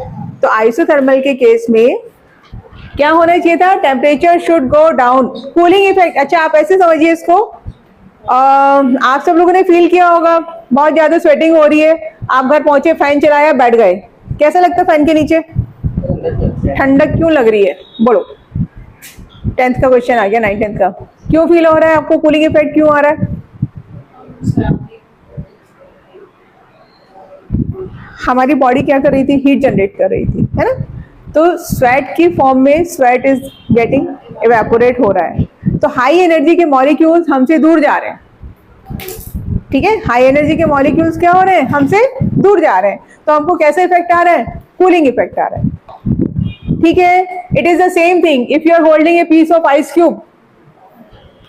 तो आइसोथर्मल के केस में क्या होना चाहिए था? Temperature should go down. Cooling effect. अच्छा, आप ऐसे समझिए इसको, आप सब लोगों ने फील किया होगा बहुत ज्यादा स्वेटिंग हो रही है, आप घर पहुंचे, फैन चलाया, बैठ गए, कैसा लगता है फैन के नीचे? ठंडक क्यों लग रही है? बोलो। 10th का क्वेश्चन आ गया, 9th 10th का। क्यों फील हो रहा है आपको? कूलिंग इफेक्ट क्यों आ रहा है? हमारी बॉडी क्या कर रही थी? हीट जनरेट कर रही थी, है ना। तो स्वेट की फॉर्म में स्वेट इज गेटिंग इवेपोरेट हो रहा है, तो हाई एनर्जी के मॉलिक्यूल्स हमसे दूर जा रहे हैं, ठीक है। हाई एनर्जी के मॉलिक्यूल्स क्या हो रहे हैं? हमसे दूर जा रहे हैं, तो हमको कैसे इफेक्ट आ रहा है? कूलिंग इफेक्ट आ रहा है, ठीक है। It is the same thing if you are holding a piece of ice cube,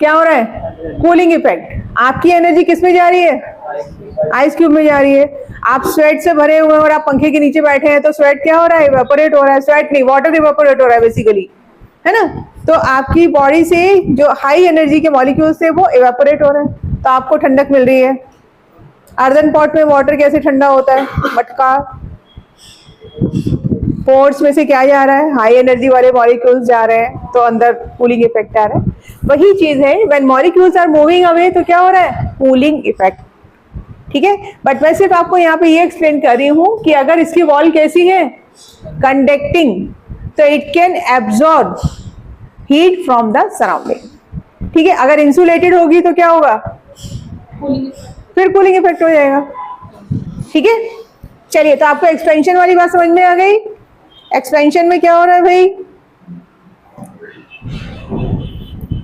क्या हो रहा है? Cooling effect. आपकी एनर्जी किस में जा रही है? आइस क्यूब में जा रही है। आप स्वेट से भरे हुए हैं और आप पंखे के नीचे बैठे हैं तो स्वेट क्या हो रहा है? इवेपोरेट हो रहा है। स्वेट नहीं, वाटर इवेपोरेट हो रहा है बेसिकली, है ना। तो आपकी बॉडी से जो हाई एनर्जी के मॉलिक्यूल्स थे वो इवेपोरेट हो रहे हैं, तो आपको ठंडक मिल रही है। अर्दन पॉट में वाटर कैसे ठंडा होता है? मटका, पोर्स में से क्या जा रहा है? हाई एनर्जी वाले मॉलिक्यूल्स जा रहे हैं, तो अंदर कूलिंग इफेक्ट आ रहा है। वही चीज है, when molecules are moving away तो क्या हो रहा है? Cooling effect. ठीक है, बट मैं सिर्फ आपको यहाँ पे ये एक्सप्लेन कर रही हूँ कि अगर इसकी वॉल कैसी है? कंडक्टिंग, तो it can absorb heat from the surrounding. ठीक है, अगर इंसुलेटेड होगी तो क्या होगा? फिर कूलिंग इफेक्ट हो जाएगा। ठीक है, चलिए, तो आपको एक्सपेंशन वाली बात समझ में आ गई। एक्सपेंशन में क्या हो रहा है भाई?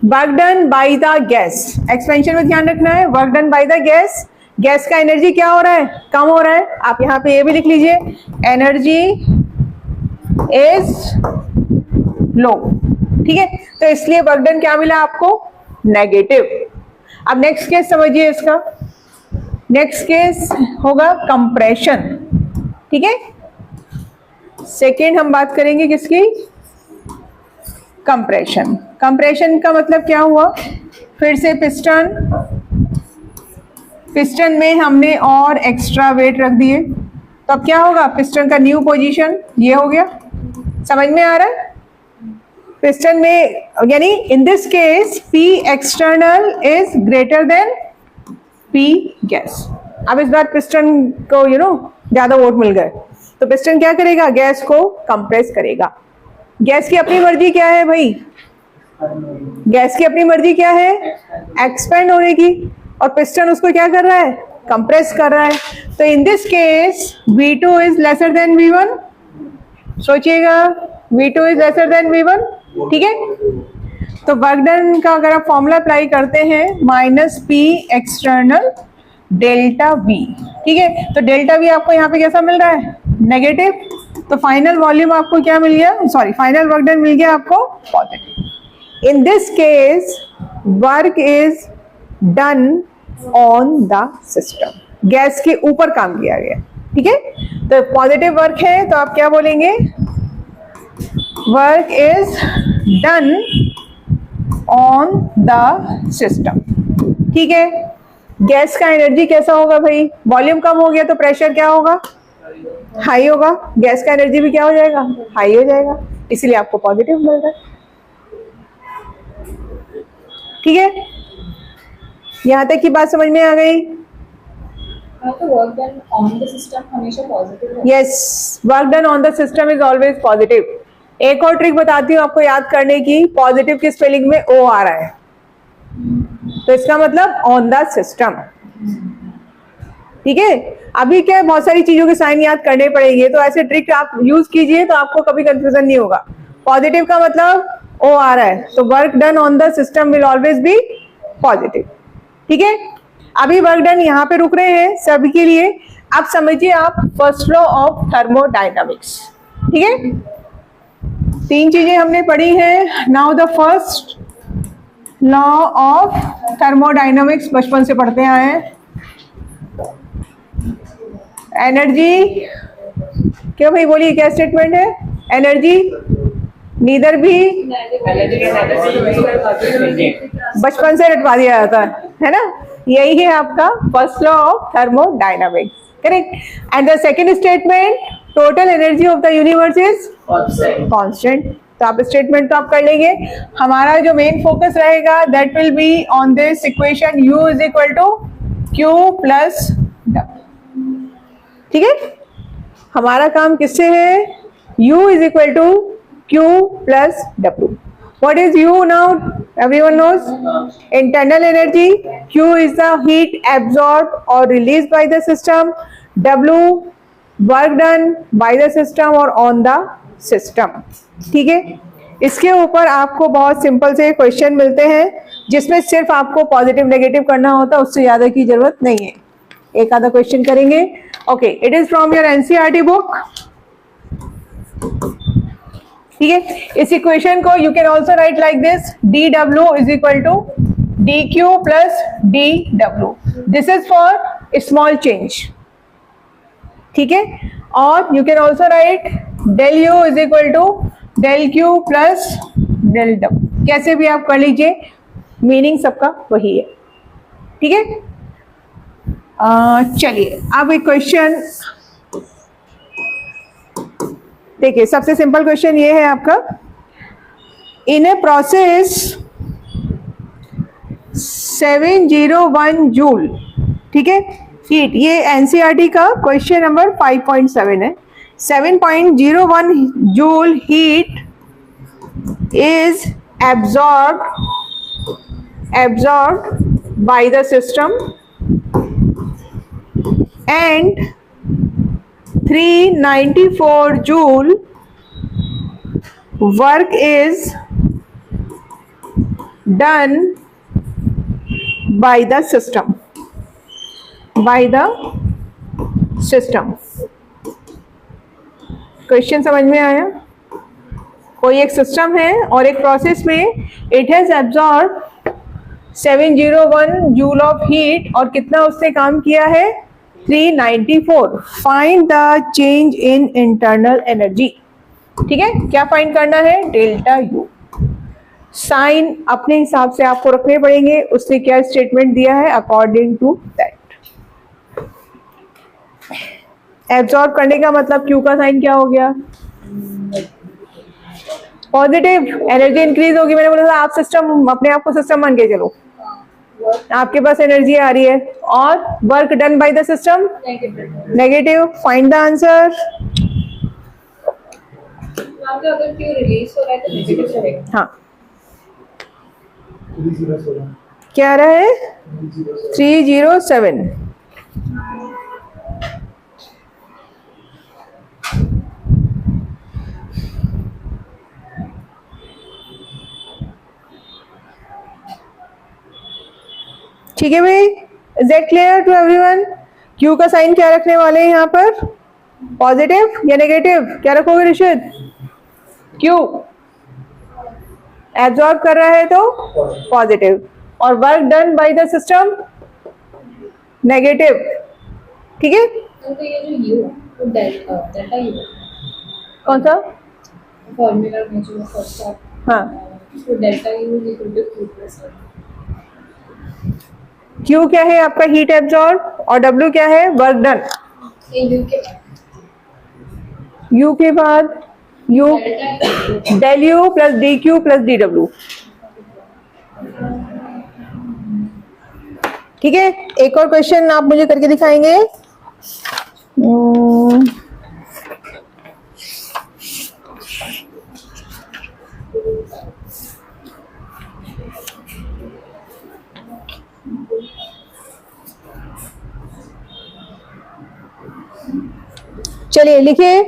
Work done by the gas. Expansion में ध्यान रखना है, work done by the gas. Gas का एनर्जी क्या हो रहा है? कम हो रहा है। आप यहाँ पे ये भी लिख लीजिए, एनर्जी इज लो। ठीक है, तो इसलिए वर्क डन क्या मिला आपको? नेगेटिव। अब नेक्स्ट केस समझिए इसका। नेक्स्ट केस होगा कंप्रेशन। ठीक है, सेकेंड हम बात करेंगे किसकी? कंप्रेशन। कंप्रेशन का मतलब क्या हुआ? फिर से पिस्टन में हमने और एक्स्ट्रा वेट रख दिए, तो अब क्या होगा? पिस्टन का न्यू पोजीशन ये हो गया। समझ में आ रहा है? पिस्टन में यानी इन this case P external is greater than P gas. अब इस बार पिस्टन को ज्यादा वोट मिल गए, तो पिस्टन क्या करेगा? गैस को कंप्रेस करेगा। गैस की अपनी मर्जी क्या है भाई? गैस की अपनी मर्जी क्या है? एक्सपेंड होने की, और पिस्टन उसको क्या कर रहा है? कंप्रेस कर रहा है। तो in this case V2 is lesser than V1। सोचिएगा, V2 is lesser than V1। ठीक है, तो वर्क डन का अगर आप फॉर्मूला अप्लाई करते हैं, -P एक्सटर्नल डेल्टा V। ठीक है, तो डेल्टा V आपको यहाँ पे कैसा मिल रहा है? नेगेटिव। तो फाइनल वॉल्यूम आपको क्या मिल गया? सॉरी, फाइनल वर्क डन मिल गया आपको positive. In this case work is done on the system. Gas के ऊपर काम किया गया। ठीक है, तो पॉजिटिव वर्क है, तो आप क्या बोलेंगे? Work is done on the system. ठीक है, गैस का एनर्जी कैसा होगा भाई? वॉल्यूम कम हो गया तो प्रेशर क्या होगा? हाई होगा। गैस का एनर्जी भी क्या हो जाएगा? हाई हो जाएगा, इसलिए आपको पॉजिटिव मिल रहा है। ठीक है, यहां तक की बात समझ में आ गई? तो work done on the system हमेशा पॉजिटिव है। Yes, work done on the system is always positive. एक और ट्रिक बताती हूँ आपको याद करने की। पॉजिटिव की स्पेलिंग में O आ रहा है, तो इसका मतलब ऑन द सिस्टम। ठीक है, अभी क्या है, बहुत सारी चीजों के साइन याद करने पड़ेंगे, तो ऐसे ट्रिक आप यूज कीजिए तो आपको कभी कंफ्यूजन नहीं होगा। पॉजिटिव का मतलब O आ रहा है, तो work done on the system will always be positive. ठीक है, अभी वर्क डन यहाँ पे रुक रहे हैं सभी के लिए। अब समझिए आप फर्स्ट लॉ ऑफ थर्मोडायनामिक्स। ठीक है, 3 चीजें हमने पढ़ी हैं। Now the first law of thermodynamics बचपन से पढ़ते आए हैं। एनर्जी, क्यों भाई बोलिए, क्या स्टेटमेंट है? एनर्जी नीदर भी बचपन से रटवा दिया जाता है ना। यही है आपका first law of thermodynamics, correct. And the second statement, total energy of the universe is constant. तो आप स्टेटमेंट तो आप कर लेंगे। हमारा जो मेन फोकस रहेगा that will be on this equation U is equal to Q plus W। ठीक है, हमारा काम किससे है? U is equal to Q plus W। What is U now? Everyone knows. Internal energy. Q is the heat absorbed or released by the system. W work done by the system or on the system. ठीक है, इसके ऊपर आपको बहुत सिंपल से क्वेश्चन मिलते हैं जिसमें सिर्फ आपको पॉजिटिव नेगेटिव करना होता है, उससे ज्यादा की जरूरत नहीं है। एक आधा क्वेश्चन करेंगे। Okay, it is from your NCERT book. ठीक है, इस इक्वेशन को you can also write like this, dW is equal to dq plus dw. This is for small change. ठीक है, और you can also write del u is equal to del q plus del w. कैसे भी आप कर लीजिए, मीनिंग सबका वही है. ठीक है, चलिए अब एक क्वेश्चन देखिए. सबसे सिंपल क्वेश्चन ये है आपका, इन ए प्रोसेस 701 जूल, ठीक है, हीट. ये एनसीईआरटी का क्वेश्चन नंबर 5.7 है. 7.01 joule heat is absorbed by the system and 394 joule work is done by the system. Question समझ में आया? कोई एक सिस्टम है और एक प्रोसेस में it has absorb 701 joule of heat, और कितना उसने काम किया है? 394. Find the change in internal energy. ठीक है, क्या फाइंड करना है? Delta U. साइन अपने हिसाब से आपको रखने पड़ेंगे. उसने क्या स्टेटमेंट दिया है? According to that. एब्जॉर्ब करने का मतलब क्यू का साइन क्या हो गया? पॉजिटिव. एनर्जी इंक्रीज होगी. मैंने बोला था आप सिस्टम, अपने आप को सिस्टम मान के चलो. आपके पास एनर्जी आ रही है. और work done by the system negative. Find the answer. अगर क्यू रिलीज हो रहा है तो नेगेटिव रहेगा. हाँ, क्या रहा है? 307. ठीक है भाई, is that clear to everyone? Q का साइन क्या रखने वाले हैं यहाँ पर? पॉजिटिव या नेगेटिव? क्या रखोगे ऋषित? क्यू एब्जॉर्ब कर रहा है तो पॉजिटिव, और work done by the system negative. ठीक है, तो ये जो यू तो डेल्टा यू कौन सा फॉर्मूला में जो फर्स्ट था, हाँ, तो delta U is equal to Q plus Q क्या है आपका? हीट एब्जॉर्ब, और डब्ल्यू क्या है? Work done. यू के यू के बाद U del U plus D Q plus D W. ठीक है, एक और क्वेश्चन आप मुझे करके दिखाएंगे. चलिए लिखिए,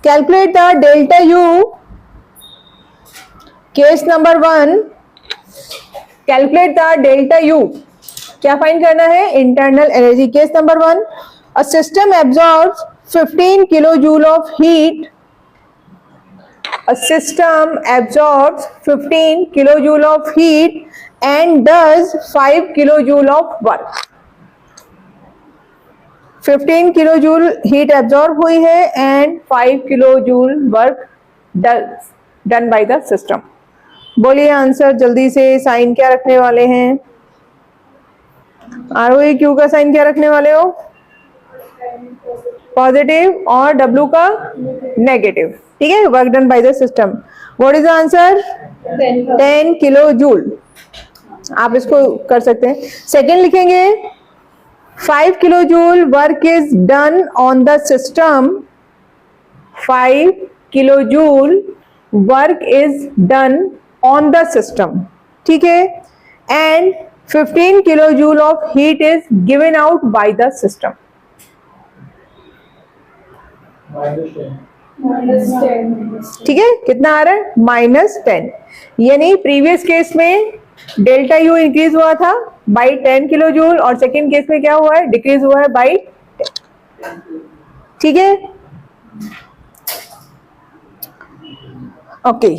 calculate the delta U. Case number 1, calculate the delta U. क्या फाइंड करना है? Internal energy. Case number 1, a system absorbs 15 kilo joule of heat. A system absorbs 15 kilojoule of heat and does 5 kilojoule of work. 15 kilojoule heat absorb हुई है and 5 kilojoule work done by the system. बोलिए आंसर जल्दी से. साइन क्या रखने वाले हैं? आर क्यू का साइन क्या रखने वाले हो? पॉजिटिव, और डब्ल्यू का नेगेटिव. ठीक है, work done by the system. What is the answer? 10 kilojoule. आप इसको कर सकते हैं. सेकेंड लिखेंगे, 5 kilojoule work is done on the system. 5 kilojoule work is done on the system. ठीक है, and 15 kilojoule of heat is given out by the system. ठीक है, कितना आ रहा है? -10. यानी प्रीवियस केस में डेल्टा यू इंक्रीज हुआ था बाई 10 किलो जूल, और सेकेंड केस में क्या हुआ है? डिक्रीज हुआ है बाई 10. ठीक है, ओके.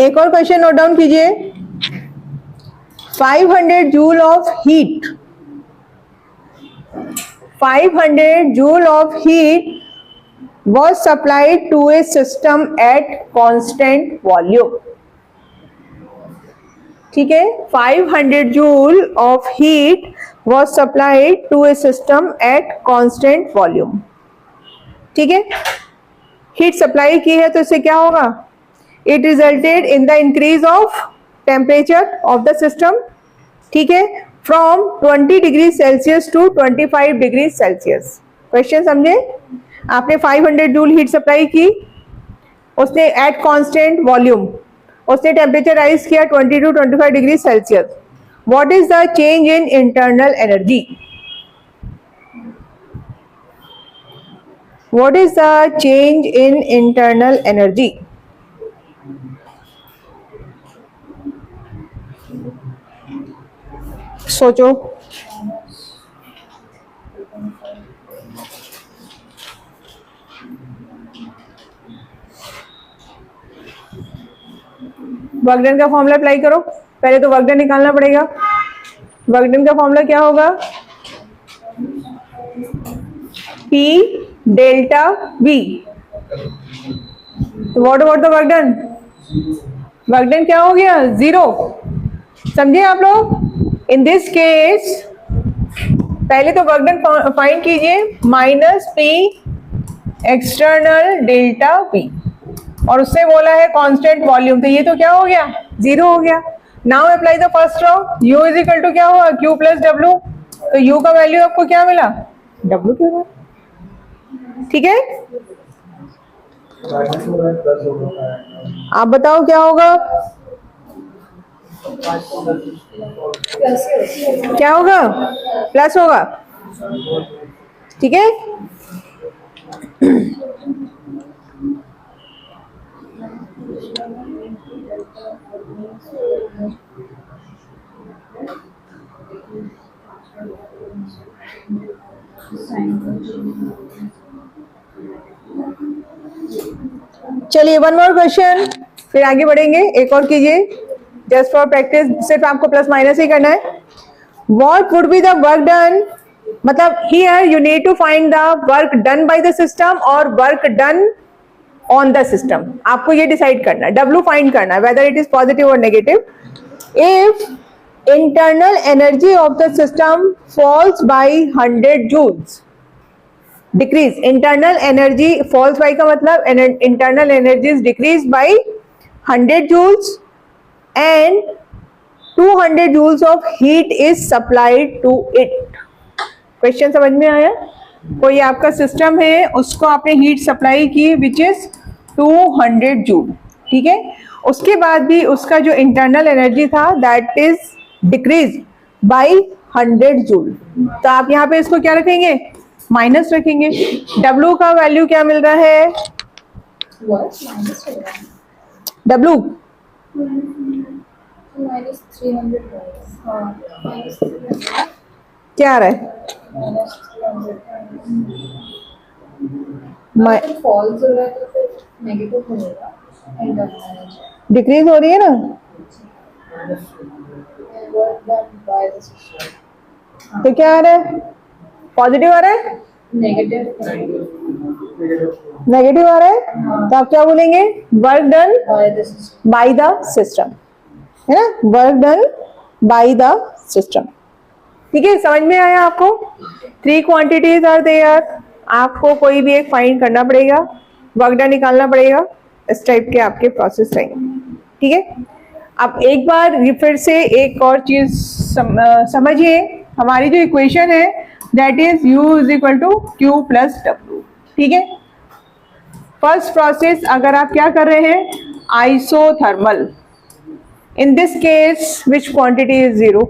एक और क्वेश्चन नोट डाउन कीजिए। 500 joule of heat, 500 joule of heat was supplied to a system at constant volume। ठीक है, 500 joule of heat was supplied to a system at constant volume। ठीक है, हीट सप्लाई की है तो इससे क्या होगा? It resulted in the increase of temperature of the system. ठीक है, from 20 degree Celsius to 25 degree Celsius. Question समझे? आपने 500 जूल हीट सप्लाई की, उसने एट कांस्टेंट वॉल्यूम, उसने टेम्परेचर राइज किया 20 to 25 degree Celsius. What is the change in internal energy? What is the change in internal energy? सोचो। वर्क डन का फॉर्मूला अप्लाई करो। पहले तो वर्क डन निकालना पड़ेगा। वर्क डन का फॉर्मूला क्या होगा? P delta V। तो what about the work done? Work done क्या हो गया? 0। समझे आप लोग? इन दिस केस पहले तो वर्क डन फाइंड कीजिए, -P एक्सटर्नल डेल्टा V, और उससे बोला है कांस्टेंट वॉल्यूम, तो ये तो क्या हो गया? 0 हो गया। Now apply the first law, U is equal to क्या हुआ? Q plus W। तो U का वैल्यू आपको क्या मिला? W क्यों हुआ? ठीक है, आप बताओ क्या होगा? क्या होगा? प्लस होगा। ठीक है, चलिए वन मोर क्वेश्चन, फिर आगे बढ़ेंगे। एक और कीजिए, जस्ट फॉर प्रैक्टिस, सिर्फ आपको प्लस माइनस ही करना है। What would be the work done, मतलब here you need to find the work done by the system और work done on the system. आपको ये डिसाइड करना है, W फाइंड करना है, वेदर इट इज पॉजिटिव और negative. If internal energy of the system falls by 100 joules, decrease internal energy falls by का मतलब internal energy is decreased by 100 joules and 200 joules of heat is supplied to it। Question समझ में आया? कोई आपका सिस्टम है, उसको आपने हीट सप्लाई की विच इज 200 जूल। ठीक है, उसके बाद भी उसका जो इंटरनल एनर्जी था that is decrease by 100 joule. तो आप यहाँ पे इसको क्या रखेंगे? माइनस रखेंगे। W का वैल्यू क्या मिल रहा है? W क्या आ रहा है? फॉल्स हो रहा है तो फिर नेगेटिव हो जाएगा, डिक्रीज हो रही है ना, तो क्या आ रहा है? पॉजिटिव आ रहा है, नेगेटिव आ रहा है। तो आप क्या बोलेंगे? Work done by the system, है ना, work done by the system. ठीक है, समझ में आया आपको? 3 क्वांटिटीज आर देयर, आपको कोई भी एक फाइंड करना पड़ेगा, वर्क डन निकालना पड़ेगा, इस टाइप के आपके प्रोसेस रहेंगे। ठीक है, अब एक बार फिर से एक और चीज समझिए, हमारी जो इक्वेशन है that is U is equal to Q plus W। ठीक है, फर्स्ट प्रोसेस अगर आप क्या कर रहे हैं? Isothermal. In this case which quantity is 0?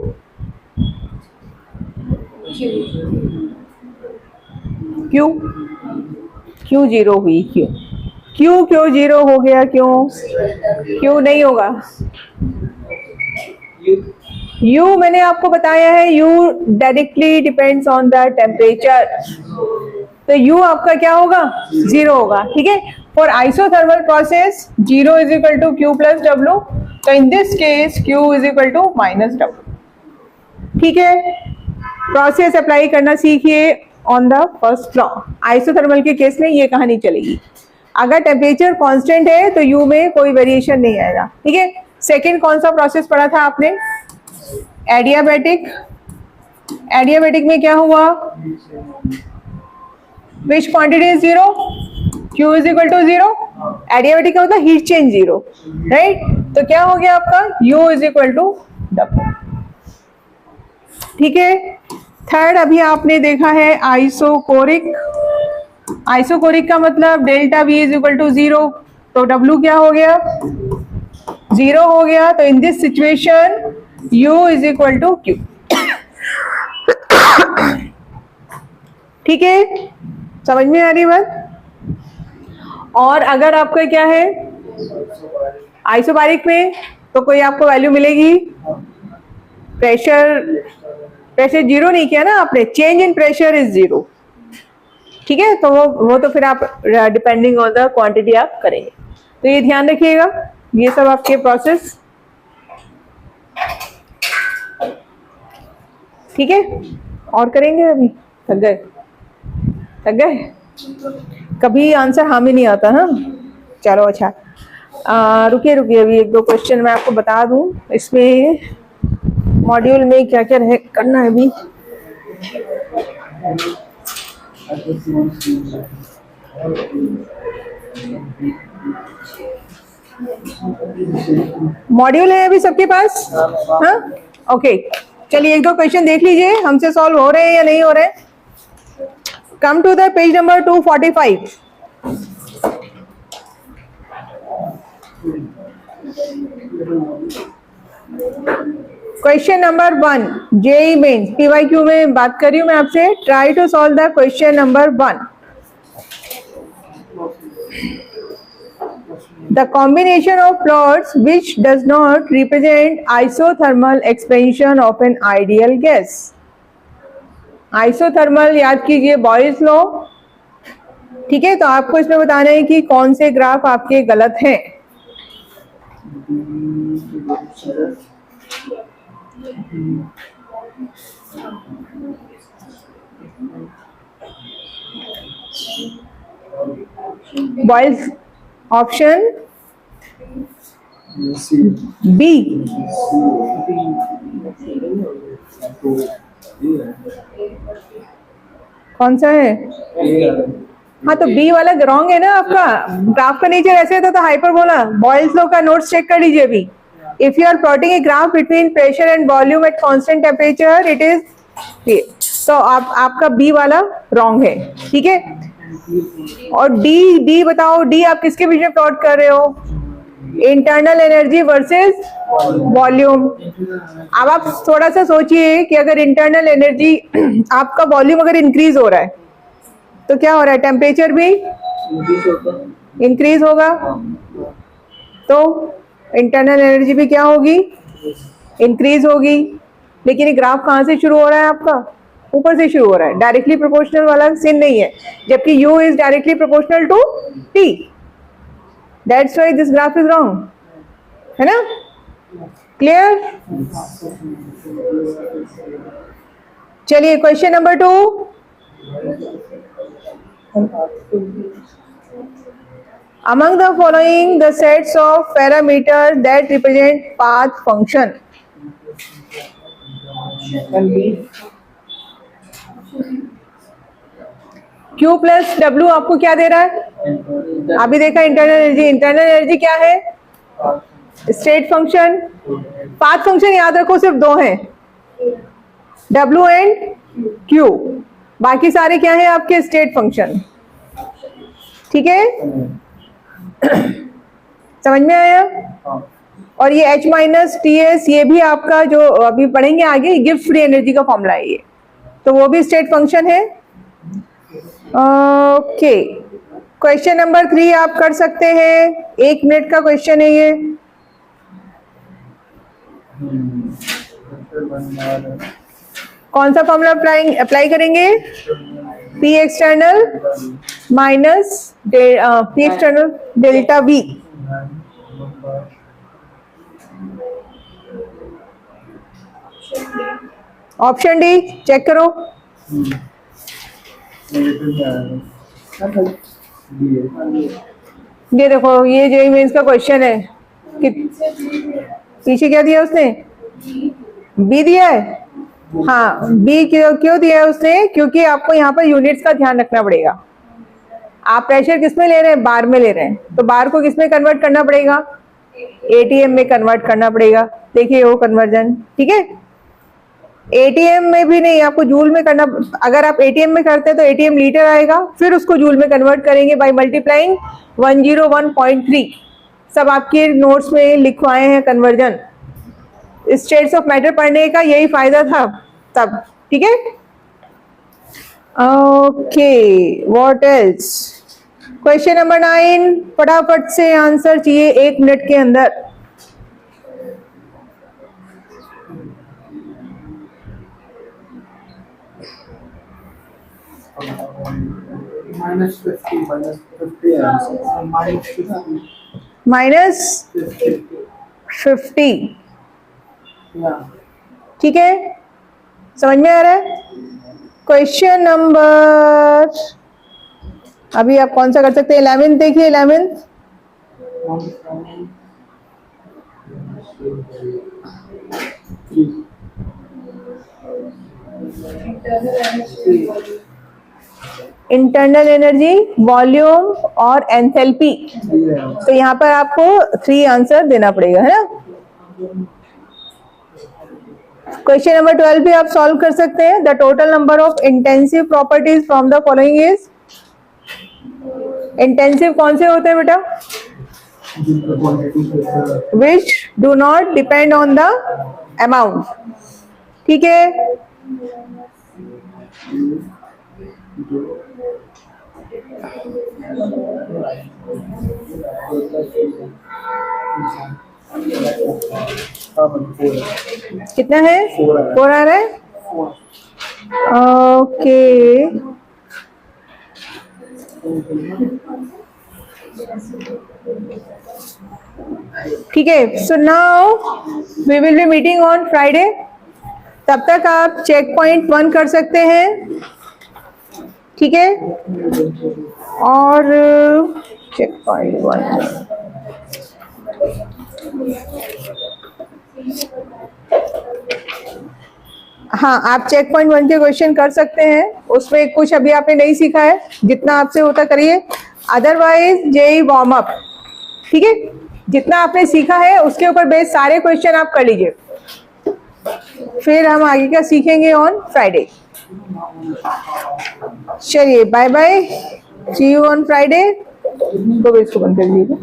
क्यों 0 हुई? क्यों 0 हो गया? क्यों नहीं होगा? U मैंने आपको बताया है, U directly depends on the temperature. तो तो U आपका क्या होगा, 0 होगा, ठीक है। For isothermal process 0 is equal to Q plus W, तो in this case Q is equal to minus W, ठीक है। प्रोसेस अप्लाई करना सीखिए on the first law. Isothermal के केस में ये कहानी चलेगी। अगर टेम्परेचर कांस्टेंट है तो U में कोई वेरिएशन नहीं आएगा, ठीक है। सेकंड कौन सा प्रोसेस पढ़ा था आपने, एडियाबैटिक। एडियाबैटिक में क्या हुआ, which quantity is 0, Q is equal to 0। Adiabatic का होता है हीट चेंज 0, राइट। तो क्या हो गया आपका, U is equal to W, ठीक है। थर्ड अभी आपने देखा है आइसोकोरिक। आइसोकोरिक का मतलब delta V is equal to 0, तो W क्या हो गया, 0 हो गया। तो in this situation U is equal to Q, ठीक है, समझ में आ रही बात। और अगर आपका क्या है आइसोबारिक में, तो कोई आपको वैल्यू मिलेगी, प्रेशर 0 नहीं किया ना आपने, चेंज इन प्रेशर इज 0, ठीक है। तो वो तो फिर आप डिपेंडिंग ऑन द क्वांटिटी आप करेंगे। तो ये ध्यान रखिएगा, ये सब आपके प्रोसेस, ठीक है। और करेंगे, अभी थक गए, कभी आंसर हाँ में नहीं आता ना। चलो अच्छा, रुकिए अभी एक दो क्वेश्चन मैं आपको बता दूं, इसमें मॉड्यूल में क्या क्या करना है अभी। मॉड्यूल है अभी सबके पास, हाँ, ओके। चलिए एक दो क्वेश्चन देख लीजिए, हमसे सॉल्व हो रहे हैं या नहीं हो रहे हैं। Come to the page number 245। Question number 1 JEE Mains PYQ में बात कर रही हूं मैं आपसे। Try to solve the question number 1। The combination of plots which does not represent isothermal expansion of an ideal gas. Isothermal याद कीजिए बॉयल्स लॉ, ठीक है। तो आपको इसमें बताना है कि कौन से ग्राफ आपके गलत हैं। बॉयल्स ऑप्शन बी, कौन सा है, हाँ तो बी वाला रॉन्ग है ना आपका। ग्राफ का नेचर ऐसे था तो हाइपरबोला। बॉयल्स लॉ का नोट्स चेक कर लीजिए अभी। If you are plotting a graph between pressure and volume at constant temperature, it is, तो आपका बी वाला रॉन्ग है, ठीक है। और डी बताओ, डी आप किसके बीच में प्लॉट कर रहे हो, इंटरनल एनर्जी वर्सेस वॉल्यूम। अब आप थोड़ा सा सोचिए कि अगर इंटरनल एनर्जी, आपका वॉल्यूम अगर इंक्रीज हो रहा है तो क्या हो रहा है, टेम्परेचर भी इंक्रीज होगा, तो इंटरनल एनर्जी भी क्या होगी, इंक्रीज होगी। लेकिन ये ग्राफ कहाँ से शुरू हो रहा है आपका, ऊपर से शुरू हो रहा है, डायरेक्टली प्रोपोर्शनल वाला सीन नहीं है, जबकि U is directly proportional to T। That's why this graph is wrong, है ना, क्लियर। चलिए question number 2। Among the following the sets of parameters that represent path function. Q plus W आपको क्या दे रहा है, अभी देखा इंटरनल एनर्जी। इंटरनल एनर्जी क्या है, स्टेट फंक्शन। पाथ फंक्शन याद रखो सिर्फ दो हैं, W एंड Q, बाकी सारे क्या है आपके स्टेट फंक्शन, ठीक है। समझ में आया। और ये H माइनस TS ये भी आपका जो अभी पढ़ेंगे आगे, गिब्स फ्री एनर्जी का फॉर्मूला है ये, तो वो भी स्टेट फंक्शन है। ओके, क्वेश्चन नंबर 3 आप कर सकते हैं, 1 मिनट का क्वेश्चन है ये। कौन सा फॉर्मूला अप्लाई करेंगे, P external minus P external delta V. Option D check करो। ये देखो, ये जेईई मेंस का क्वेश्चन है कि पीछे क्या दिया उसने, बी दिया है। हाँ, बी क्यों दिया है उसने, क्योंकि आपको यहाँ पर यूनिट्स का ध्यान रखना पड़ेगा। आप प्रेशर किस में ले रहे हैं, बार में ले रहे हैं, तो बार को किस में कन्वर्ट करना पड़ेगा, एटीएम में कन्वर्ट करना पड़ेगा। देखिए वो कन्वर्जन, ठीक है। एटीएम में भी नहीं, आपको जूल में करना। अगर आप एटीएम में करते हैं तो एटीएम लीटर आएगा, फिर उसको जूल में कन्वर्ट करेंगे बाय मल्टीप्लाइंग 101.3। सब आपके नोट्स में लिखवाए हैं कन्वर्जन। स्टेट्स ऑफ मैटर पढ़ने का यही फायदा था तब, ठीक है। Okay, what else. Question number 9, फटाफट से आंसर चाहिए 1 मिनट के अंदर। -50, ठीक है, समझ में आ रहा है। क्वेश्चन नंबर, अभी आप कौन सा कर सकते हैं, 11 देखिए, 11 इंटरनल एनर्जी, वॉल्यूम और एंथैल्पी। तो यहाँ पर आपको 3 आंसर देना पड़ेगा, है ना। क्वेश्चन नंबर 12 भी आप सॉल्व कर सकते हैं। The total number of intensive properties from the following is. Intensive कौन से होते हैं बेटा, which do not depend on the amount, ठीक है। कितना है, 4 आ रहा है। ओके, ठीक है। So now we will be meeting on Friday. तब तक आप चेक पॉइंट 1 कर सकते हैं, ठीक है। और चेक पॉइंट 1, हाँ, आप चेक पॉइंट 1 के क्वेश्चन कर सकते हैं। उसमें कुछ अभी आपने नहीं सीखा है, जितना आपसे होता करिए। अदरवाइज जेईई वार्म अप, ठीक है। जितना आपने सीखा है उसके ऊपर बेस सारे क्वेश्चन आप कर लीजिए, फिर हम आगे का सीखेंगे ऑन फ्राइडे। चलिए, bye bye, see you on Friday. तो इसको बंद कर दीजिएगा।